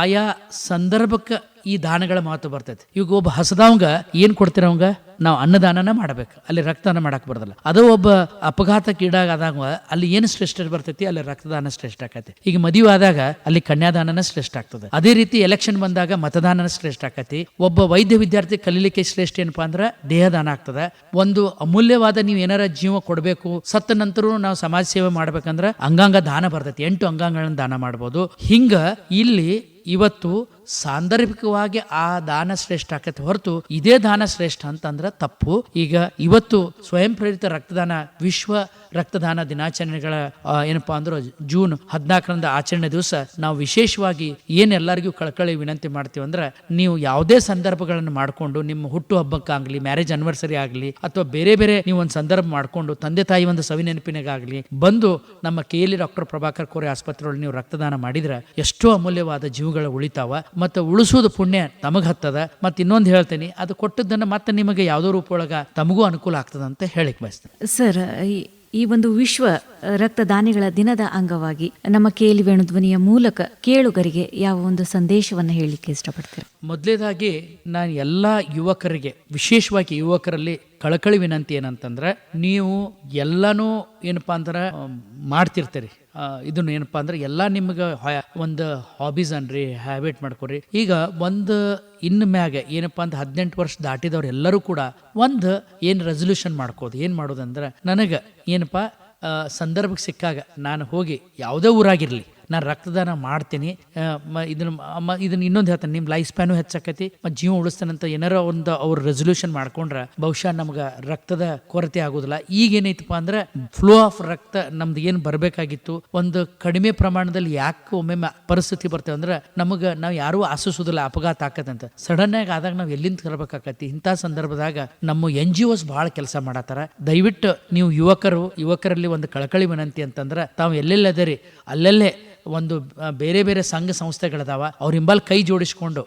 ಆಯಾ ಸಂದರ್ಭಕ್ಕೆ ಈ ದಾನಗಳ ಮಹತ್ವ ಬರ್ತೈತಿ. ಈಗ ಒಬ್ಬ ಹಸದವಂಗ ಏನ್ ಕೊಡ್ತೀರ ಅವಂಗ ನಾವು ಅನ್ನದಾನನ ಮಾಡ್ಬೇಕು, ಅಲ್ಲಿ ರಕ್ತದಾನ ಮಾಡಕ್ ಬರೋದಿಲ್ಲ. ಅದು ಒಬ್ಬ ಅಪಘಾತಕ್ಕೀಡಾದಾಗ ಅಲ್ಲಿ ಏನು ಶ್ರೇಷ್ಠ ಬರ್ತೈತಿ, ಅಲ್ಲಿ ರಕ್ತದಾನ ಶ್ರೇಷ್ಠ ಆಕತಿ. ಈಗ ಮದುವೆ ಆದಾಗ ಅಲ್ಲಿ ಕನ್ಯಾದಾನನ ಶ್ರೇಷ್ಠ ಆಗ್ತದೆ. ಅದೇ ರೀತಿ ಎಲೆಕ್ಷನ್ ಬಂದಾಗ ಮತದಾನ ಶ್ರೇಷ್ಠ ಆಕತಿ. ಒಬ್ಬ ವೈದ್ಯ ವಿದ್ಯಾರ್ಥಿ ಕಲೀಲಿಕ್ಕೆ ಶ್ರೇಷ್ಠ ಏನಪ್ಪಾ ಅಂದ್ರೆ ದೇಹದಾನ ಆಗ್ತದೆ. ಒಂದು ಅಮೂಲ್ಯವಾದ ನೀವು ಏನಾರ ಜೀವ ಕೊಡಬೇಕು, ಸತ್ತ ನಂತರ ನಾವು ಸಮಾಜ ಸೇವೆ ಮಾಡ್ಬೇಕಂದ್ರೆ ಅಂಗಾಂಗ ದಾನ ಬರ್ತೈತಿ. 8 ಅಂಗಾಂಗಗಳನ್ನ ದಾನ ಮಾಡ್ಬೋದು. ಹಿಂಗ ಇಲ್ಲಿ ಇವತ್ತು ಸಾಂದರ್ಭಿಕವಾಗಿ ಆ ದಾನ ಶ್ರೇಷ್ಠ ಆಕತ್ತೆ ಹೊರತು ಇದೇ ದಾನ ಶ್ರೇಷ್ಠ ಅಂತಂದ್ರೆ ತಪ್ಪು. ಈಗ ಇವತ್ತು ಸ್ವಯಂ ಪ್ರೇರಿತ ರಕ್ತದಾನ ವಿಶ್ವ ರಕ್ತದಾನ ದಿನಾಚರಣೆಗಳ ಏನಪ್ಪಾ ಅಂದ್ರೆ ಜೂನ್ 14ರಂದು ಆಚರಣೆ ದಿವಸ ನಾವು ವಿಶೇಷವಾಗಿ ಏನೆಲ್ಲರಿಗೂ ಕಳಕಳಿ ವಿನಂತಿ ಮಾಡ್ತೀವಿ ಅಂದ್ರೆ, ನೀವು ಯಾವುದೇ ಸಂದರ್ಭಗಳನ್ನು ಮಾಡಿಕೊಂಡು ನಿಮ್ಮ ಹುಟ್ಟು ಹಬ್ಬಕ್ಕಾಗ್ಲಿ, ಮ್ಯಾರೇಜ್ ಆನಿವರ್ಸರಿ ಆಗಲಿ, ಅಥವಾ ಬೇರೆ ಬೇರೆ ನೀವು ಒಂದು ಸಂದರ್ಭ ಮಾಡಿಕೊಂಡು ತಂದೆ ತಾಯಿ ಒಂದು ಸವಿ ನೆನಪಿನಾಗಲಿ ಬಂದು ನಮ್ಮ KLE ಡಾಕ್ಟರ್ ಪ್ರಭಾಕರ್ ಕೋರೆ ಆಸ್ಪತ್ರೆಯೊಳಗೆ ನೀವು ರಕ್ತದಾನ ಮಾಡಿದ್ರೆ ಎಷ್ಟೋ ಅಮೂಲ್ಯವಾದ ಜೀವಗಳು ಉಳಿತಾವ. ಮತ್ತು ಉಳಿಸೋದು ಪುಣ್ಯ ತಮಗ್ ಹತ್ತದ. ಮತ್ತು ಇನ್ನೊಂದು ಹೇಳ್ತೇನೆ, ಅದು ಕೊಟ್ಟದ್ದನ್ನ ಮತ್ತೆ ನಿಮಗೆ ಯಾವುದೋ ರೂಪೊಳಗ ತಮಗೂ ಅನುಕೂಲ ಆಗ್ತದ ಅಂತ ಹೇಳಿಕ್ ಬಯಸ್ತೇನೆ. ಸರ್, ಈ ಒಂದು ವಿಶ್ವ ರಕ್ತದಾನಿಗಳ ದಿನದ ಅಂಗವಾಗಿ ನಮ್ಮ KLE ವೇಣುಧ್ವನಿಯ ಮೂಲಕ ಕೇಳುಗರಿಗೆ ಯಾವ ಒಂದು ಸಂದೇಶವನ್ನು ಹೇಳಲಿಕ್ಕೆ ಇಷ್ಟಪಡ್ತೀರಾ? ಮೊದಲೇದಾಗಿ ನಾನು ಎಲ್ಲ ಯುವಕರಿಗೆ, ವಿಶೇಷವಾಗಿ ಯುವಕರಲ್ಲಿ ಕಳಕಳಿ ವಿನಂತಿ ಏನಂತಂದ್ರೆ, ನೀವು ಎಲ್ಲನೂ ಏನಪ್ಪಾ ಅಂದ್ರೆ ಮಾಡ್ತಿರ್ತೀರಿ. ಇದನ್ನು ಏನಪ್ಪಾ ಅಂದ್ರೆ ಎಲ್ಲ ನಿಮ್ಗೆ ಒಂದು ಹಾಬೀಸ್ ಅನ್ರಿ, ಹ್ಯಾಬಿಟ್ ಮಾಡ್ಕೊರಿ. ಈಗ ಒಂದು ಇನ್ನು ಮ್ಯಾಗ ಏನಪ್ಪಾ ಅಂತ 18 ವರ್ಷ ದಾಟಿದವ್ರು ಎಲ್ಲರೂ ಕೂಡ ಒಂದು ಏನು ರೆಸೊಲ್ಯೂಷನ್ ಮಾಡ್ಕೋದು. ಏನು ಮಾಡೋದಂದ್ರೆ, ನನಗೆ ಏನಪ್ಪಾ ಸಂದರ್ಭಕ್ಕೆ ಸಿಕ್ಕಾಗ ನಾನು ಹೋಗಿ ಯಾವುದೇ ಊರಾಗಿರ್ಲಿ ನಾನು ರಕ್ತದಾನ ಮಾಡ್ತೀನಿ. ಇದನ್ನ ಇನ್ನೊಂದು ಹೇಳ್ತಾನೆ, ನಿಮ್ಮ ಲೈಫ್ ಸ್ಪ್ಯಾನು ಹೆಚ್ಚಾಕತಿ ಮತ್ತು ಜೀವ ಉಳಿಸ್ತಾನಂತ ಏನಾರ ಒಂದು ಅವ್ರು ರೆಸೊಲ್ಯೂಷನ್ ಮಾಡ್ಕೊಂಡ್ರೆ ಬಹುಶಃ ನಮ್ಗೆ ರಕ್ತದ ಕೊರತೆ ಆಗೋದಿಲ್ಲ. ಈಗ ಏನೈತಪ್ಪ ಅಂದ್ರೆ ಫ್ಲೋ ಆಫ್ ರಕ್ತ ನಮ್ದು ಏನು ಬರಬೇಕಾಗಿತ್ತು ಒಂದು ಕಡಿಮೆ ಪ್ರಮಾಣದಲ್ಲಿ ಯಾಕೆ ಒಮ್ಮೆ ಪರಿಸ್ಥಿತಿ ಬರ್ತೇವೆ ಅಂದ್ರೆ ನಾವು ಯಾರೂ ಆಶಿಸೋದಿಲ್ಲ ಅಪಘಾತ ಆಕತ್ತಂತ. ಸಡನ್ ಆಗಿ ಆದಾಗ ನಾವು ಎಲ್ಲಿಂದ ತರಬೇಕಾಕತಿ. ಇಂಥ ಸಂದರ್ಭದಾಗ ನಮ್ಮ NGOs ಭಾಳ ಕೆಲಸ ಮಾಡತ್ತಾರ. ದಯವಿಟ್ಟು ನೀವು ಯುವಕರಲ್ಲಿ ಒಂದು ಕಳಕಳಿ ವಿನಂತಿ ಅಂತಂದ್ರೆ, ತಾವು ಎಲ್ಲೆಲ್ಲದರಿ ಅಲ್ಲೆಲ್ಲೇ ಒಂದು ಬೇರೆ ಬೇರೆ ಸಂಘ ಸಂಸ್ಥೆಗಳದಾವ, ಅವ್ರ ಹಿಂಬಲ್ ಕೈ ಜೋಡಿಸ್ಕೊಂಡು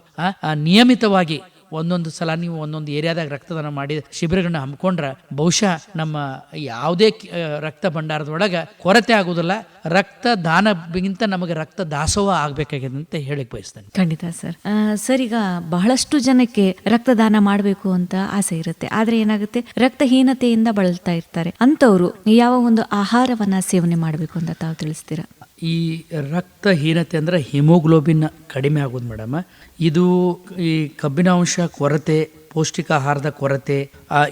ನಿಯಮಿತವಾಗಿ ಒಂದೊಂದು ಸಲ ನೀವು ಒಂದೊಂದು ಏರಿಯಾದಾಗ ರಕ್ತದಾನ ಮಾಡಿ ಶಿಬಿರಗಳನ್ನ ಹಮ್ಮಿಕೊಂಡ್ರೆ ಬಹುಶಃ ನಮ್ಮ ಯಾವುದೇ ರಕ್ತ ಭಂಡಾರದೊಳಗೆ ಕೊರತೆ ಆಗುವುದಿಲ್ಲ. ರಕ್ತದಾನಗಿಂತ ನಮಗೆ ರಕ್ತ ದಾಸೋಹ ಆಗ್ಬೇಕಾಗಿದೆ ಅಂತ ಹೇಳಿಕ್ ಬಯಸ್ತೇನೆ. ಖಂಡಿತ ಸರ್. ಸರ್, ಈಗ ಬಹಳಷ್ಟು ಜನಕ್ಕೆ ರಕ್ತದಾನ ಮಾಡಬೇಕು ಅಂತ ಆಸೆ ಇರುತ್ತೆ, ಆದ್ರೆ ಏನಾಗುತ್ತೆ, ರಕ್ತಹೀನತೆಯಿಂದ ಬಳಲ್ತಾ ಇರ್ತಾರೆ. ಅಂತವ್ರು ಯಾವ ಒಂದು ಆಹಾರವನ್ನ ಸೇವನೆ ಮಾಡಬೇಕು ಅಂತ ತಾವು ತಿಳಿಸ್ತೀರಾ? ಈ ರಕ್ತಹೀನತೆ ಅಂದರೆ ಹಿಮೋಗ್ಲೋಬಿನ್ ಕಡಿಮೆ ಆಗೋದು ಮೇಡಮ್. ಇದು ಈ ಕಬ್ಬಿನಾಂಶ ಕೊರತೆ, ಪೌಷ್ಟಿಕಾಹಾರದ ಕೊರತೆ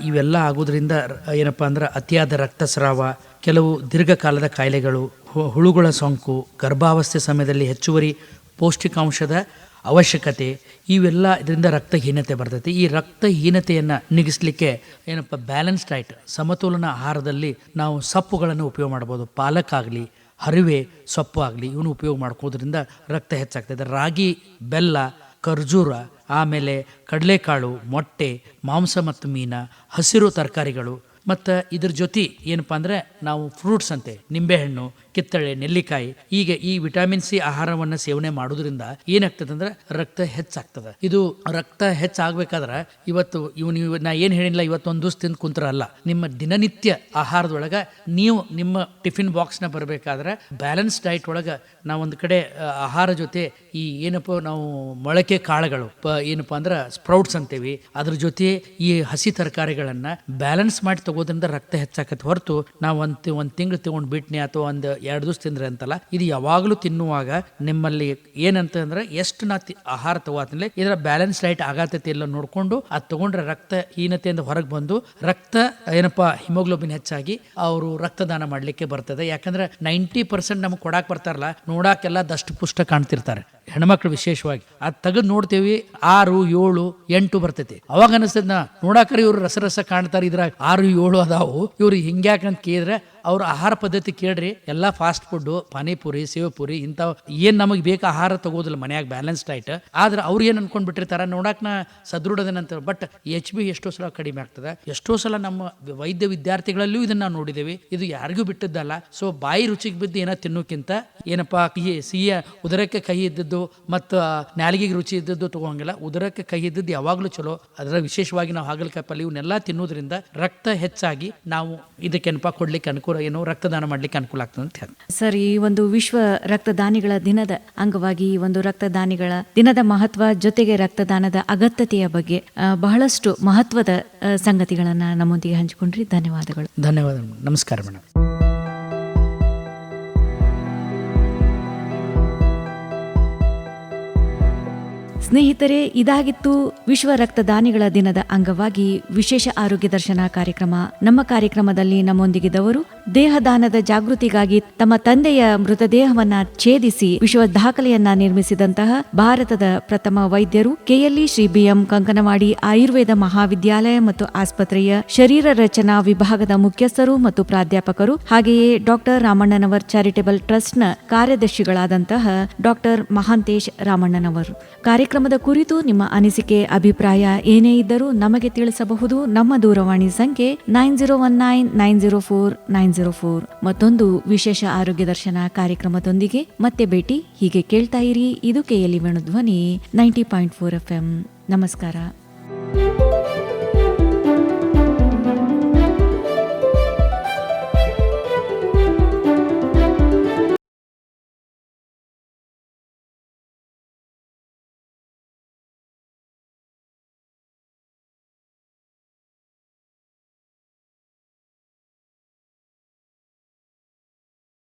ಇವೆಲ್ಲ ಆಗೋದ್ರಿಂದ ಏನಪ್ಪ ಅಂದ್ರೆ ಅತಿಯಾದ ರಕ್ತಸ್ರಾವ, ಕೆಲವು ದೀರ್ಘಕಾಲದ ಕಾಯಿಲೆಗಳು, ಹುಳುಗಳ ಸೋಂಕು, ಗರ್ಭಾವಸ್ಥೆ ಸಮಯದಲ್ಲಿ ಹೆಚ್ಚುವರಿ ಪೌಷ್ಟಿಕಾಂಶದ ಅವಶ್ಯಕತೆ, ಇವೆಲ್ಲ ಇದರಿಂದ ರಕ್ತಹೀನತೆ ಬರ್ತೈತಿ. ಈ ರಕ್ತಹೀನತೆಯನ್ನು ನಿಗಿಸ್ಲಿಕ್ಕೆ ಏನಪ್ಪ ಬ್ಯಾಲೆನ್ಸ್ ಡಯಟ್, ಸಮತೋಲನ ಆಹಾರದಲ್ಲಿ ನಾವು ಸೊಪ್ಪುಗಳನ್ನು ಉಪಯೋಗ ಮಾಡ್ಬೋದು. ಪಾಲಕ್ ಆಗಲಿ, ಹರಿವೆ ಸೊಪ್ಪು ಆಗಲಿ, ಇವನು ಉಪಯೋಗ ಮಾಡ್ಕೋದ್ರಿಂದ ರಕ್ತ ಹೆಚ್ಚಾಗ್ತದೆ. ರಾಗಿ, ಬೆಲ್ಲ, ಖರ್ಜೂರ, ಆಮೇಲೆ ಕಡಲೆಕಾಳು, ಮೊಟ್ಟೆ, ಮಾಂಸ ಮತ್ತು ಮೀನು, ಹಸಿರು ತರಕಾರಿಗಳು, ಮತ್ತು ಇದ್ರ ಜೊತೆ ಏನಪ್ಪ ಅಂದರೆ ನಾವು ಫ್ರೂಟ್ಸ್ ಅಂತೆ, ನಿಂಬೆಹಣ್ಣು, ಕಿತ್ತಳೆ, ನೆಲ್ಲಿಕಾಯಿ, ಹೀಗೆ ಈ ವಿಟಮಿನ್ ಸಿ ಆಹಾರವನ್ನು ಸೇವನೆ ಮಾಡೋದ್ರಿಂದ ಏನಾಗ್ತದೆ ಅಂದ್ರೆ ರಕ್ತ ಹೆಚ್ಚಾಗ್ತದೆ. ಇದು ರಕ್ತ ಹೆಚ್ಚಾಗಬೇಕಾದ್ರೆ ಇವತ್ತು ನಾ ಏನು ಹೇಳಿಲ್ಲ, ಇವತ್ತೊಂದು ದಿವಸ ತಿಂದು ಕುಂತ್ರಲ್ಲ. ನಿಮ್ಮ ದಿನನಿತ್ಯ ಆಹಾರದೊಳಗೆ ನೀವು ನಿಮ್ಮ ಟಿಫಿನ್ ಬಾಕ್ಸ್ನ ಬರಬೇಕಾದ್ರೆ ಬ್ಯಾಲೆನ್ಸ್ ಡಯಟ್ ಒಳಗೆ ನಾವೊಂದು ಕಡೆ ಆಹಾರ ಜೊತೆ ಈ ಏನಪ್ಪ ನಾವು ಮೊಳಕೆ ಕಾಳುಗಳು ಏನಪ್ಪ ಅಂದ್ರೆ ಸ್ಪ್ರೌಟ್ಸ್ ಅಂತೀವಿ, ಅದ್ರ ಜೊತೆ ಈ ಹಸಿ ತರಕಾರಿಗಳನ್ನು ಬ್ಯಾಲೆನ್ಸ್ ಮಾಡಿ ತಗೋದ್ರಿಂದ ರಕ್ತ ಹೆಚ್ಚಾಕತ್ತೆ. ಹೊರತು ನಾವು ಒಂದು ತಿಂಗಳು ತಗೊಂಡು ಬಿಟ್ನಿ ಅಥವಾ ಒಂದು 2 ದಿವಸ ತಿಂದ್ರೆ ಅಂತಲ್ಲ, ಇದು ಯಾವಾಗಲೂ ತಿನ್ನುವಾಗ ನಿಮ್ಮಲ್ಲಿ ಏನಂತ ಅಂದ್ರೆ ಎಷ್ಟು ನಾ ಆಹಾರ ತಗೋತಿಲ್ಲ, ಇದರ ಬ್ಯಾಲೆನ್ಸ್ ಡಯಟ್ ಆಗತೈತಿ ಎಲ್ಲ ನೋಡ್ಕೊಂಡು ಅದು ತಗೊಂಡ್ರೆ ರಕ್ತಹೀನತೆಯಿಂದ ಹೊರಗೆ ಬಂದು ರಕ್ತ ಏನಪ್ಪ ಹಿಮೋಗ್ಲೋಬಿನ್ ಹೆಚ್ಚಾಗಿ ಅವರು ರಕ್ತದಾನ ಮಾಡ್ಲಿಕ್ಕೆ ಬರ್ತದೆ. ಯಾಕಂದ್ರೆ 90% ನಮ್ಗೆ ಕೊಡಾಕ್ ಬರ್ತಾರಲ್ಲ, ನೋಡಾಕೆಲ್ಲ ದಷ್ಟು ಪುಷ್ಟ ಕಾಣ್ತಿರ್ತಾರೆ ಹೆಣ್ಮಕ್ಳು ವಿಶೇಷವಾಗಿ. ಅದು ತೆಗೆದು ನೋಡ್ತೇವಿ 6, 7, 8 ಬರ್ತೈತಿ. ಅವಾಗ ಅನಿಸ್ತದ ನೋಡಾಕ್ರೆ ಇವ್ರು ರಸ ಕಾಣ್ತಾರೆ, ಇದ್ರಾಗ 6, 7 ಅದಾವು, ಇವ್ರು ಹಿಂಗ್ಯಾಕಂತ ಕೇಳಿದ್ರೆ ಅವ್ರ ಆಹಾರ ಪದ್ಧತಿ ಕೇಳ್ರಿ, ಎಲ್ಲ ಫಾಸ್ಟ್ ಫುಡ್, ಪಾನಿಪುರಿ, ಸೇವಪುರಿ ಇಂಥವು ಏನು ನಮಗೆ ಬೇಕು ಆಹಾರ ತಗೋದಿಲ್ಲ ಮನ್ಯಾಗ ಬ್ಯಾಲೆನ್ಸ್ ಡಯಟ್. ಆದ್ರೆ ಅವ್ರು ಏನು ಅನ್ಕೊಂಡ್ ಬಿಟ್ಟಿರ್ತಾರೆ, ನೋಡಾಕ್ನ ಸದೃಢದನಂತ. ಬಟ್ HB ಎಷ್ಟೋ ಸಲ ಕಡಿಮೆ ಆಗ್ತದೆ. ಎಷ್ಟೋ ಸಲ ನಮ್ಮ ವೈದ್ಯ ವಿದ್ಯಾರ್ಥಿಗಳಲ್ಲೂ ಇದನ್ನ ನಾವು ನೋಡಿದ್ದೇವೆ. ಇದು ಯಾರಿಗೂ ಬಿಟ್ಟಿದ್ದಲ್ಲ. ಸೊ ಬಾಯಿ ರುಚಿಗೆ ಬಿದ್ದು ಏನೋ ತಿನ್ನೋಕ್ಕಿಂತ ಏನಪ್ಪಾ ಸಿಹಿಯ ಉದರಕ್ಕೆ ಕಹಿ ಇದ್ದದ್ದು ಮತ್ತು ನಾಲಿಗೆಗೆ ರುಚಿ ಇದ್ದದ್ದು ತಗೋಂಗಿಲ್ಲ. ಉದರಕ್ಕೆ ಕಹಿ ಇದ್ದದ್ದು ಯಾವಾಗಲೂ ಚಲೋ. ಅದರ ವಿಶೇಷವಾಗಿ ನಾವು ಹಾಗಲಕಾಯಿ ಪಲ್ಯ ಇವನ್ನೆಲ್ಲ ತಿನ್ನೋದ್ರಿಂದ ರಕ್ತ ಹೆಚ್ಚಾಗಿ ನಾವು ಇದಕ್ಕೆನಪ್ಪ ಕೊಡ್ಲಿಕ್ಕೆ ಅನುಕೂಲ, ಏನು ರಕ್ತದಾನ ಮಾಡ್ಲಿಕ್ಕೆ ಅನುಕೂಲ ಆಗ್ತದೆ ಅಂತ ಹೇಳಿ. ಸರ್, ಈ ಒಂದು ವಿಶ್ವ ರಕ್ತದಾನಿಗಳ ದಿನದ ಅಂಗವಾಗಿ ಈ ಒಂದು ರಕ್ತದಾನಿಗಳ ದಿನದ ಮಹತ್ವ ಜೊತೆಗೆ ರಕ್ತದಾನದ ಅಗತ್ಯತೆಯ ಬಗ್ಗೆ ಬಹಳಷ್ಟು ಮಹತ್ವದ ಸಂಗತಿಗಳನ್ನ ನಮ್ಮೊಂದಿಗೆ ಹಂಚಿಕೊಂಡ್ರಿ. ಧನ್ಯವಾದಗಳು. ಧನ್ಯವಾದ. ನಮಸ್ಕಾರ ಮೇಡಮ್. ಸ್ನೇಹಿತರೆ, ಇದಾಗಿತ್ತು ವಿಶ್ವ ರಕ್ತದಾನಿಗಳ ದಿನದ ಅಂಗವಾಗಿ ವಿಶೇಷ ಆರೋಗ್ಯ ದರ್ಶನ ಕಾರ್ಯಕ್ರಮ. ನಮ್ಮ ಕಾರ್ಯಕ್ರಮದಲ್ಲಿ ನಮ್ಮೊಂದಿಗಿದ್ದವರು ದೇಹದಾನದ ಜಾಗೃತಿಗಾಗಿ ತಮ್ಮ ತಂದೆಯ ಮೃತದೇಹವನ್ನ ಛೇದಿಸಿ ವಿಶ್ವ ದಾಖಲೆಯನ್ನ ನಿರ್ಮಿಸಿದಂತಹ ಭಾರತದ ಪ್ರಥಮ ವೈದ್ಯರು, ಕೆಎಲ್ಇ ಶ್ರೀ BM ಕಂಕನವಾಡಿ ಆಯುರ್ವೇದ ಮಹಾವಿದ್ಯಾಲಯ ಮತ್ತು ಆಸ್ಪತ್ರೆಯ ಶರೀರ ರಚನಾ ವಿಭಾಗದ ಮುಖ್ಯಸ್ಥರು ಮತ್ತು ಪ್ರಾಧ್ಯಾಪಕರು, ಹಾಗೆಯೇ ಡಾಕ್ಟರ್ ರಾಮಣ್ಣನವರ್ ಚಾರಿಟೇಬಲ್ ಟ್ರಸ್ಟ್ನ ಕಾರ್ಯದರ್ಶಿಗಳಾದಂತಹ ಡಾಕ್ಟರ್ ಮಹಾಂತೇಶ್ ರಾಮಣ್ಣನವರು. ಕಾರ್ಯಕ್ರಮದ ಕುರಿತು ನಿಮ್ಮ ಅನಿಸಿಕೆ, ಅಭಿಪ್ರಾಯ ಏನೇ ಇದ್ದರೂ ನಮಗೆ ತಿಳಿಸಬಹುದು. ನಮ್ಮ ದೂರವಾಣಿ ಸಂಖ್ಯೆ 9019049004. ಮತ್ತೊಂದು ವಿಶೇಷ ಆರೋಗ್ಯ ದರ್ಶನ ಕಾರ್ಯಕ್ರಮದೊಂದಿಗೆ ಮತ್ತೆ ಭೇಟಿ. ಹೀಗೆ ಕೇಳ್ತಾ ಇರಿ. ಇದು KLE ವೇಣುಧ್ವನಿ 90.4 FM. ನಮಸ್ಕಾರ.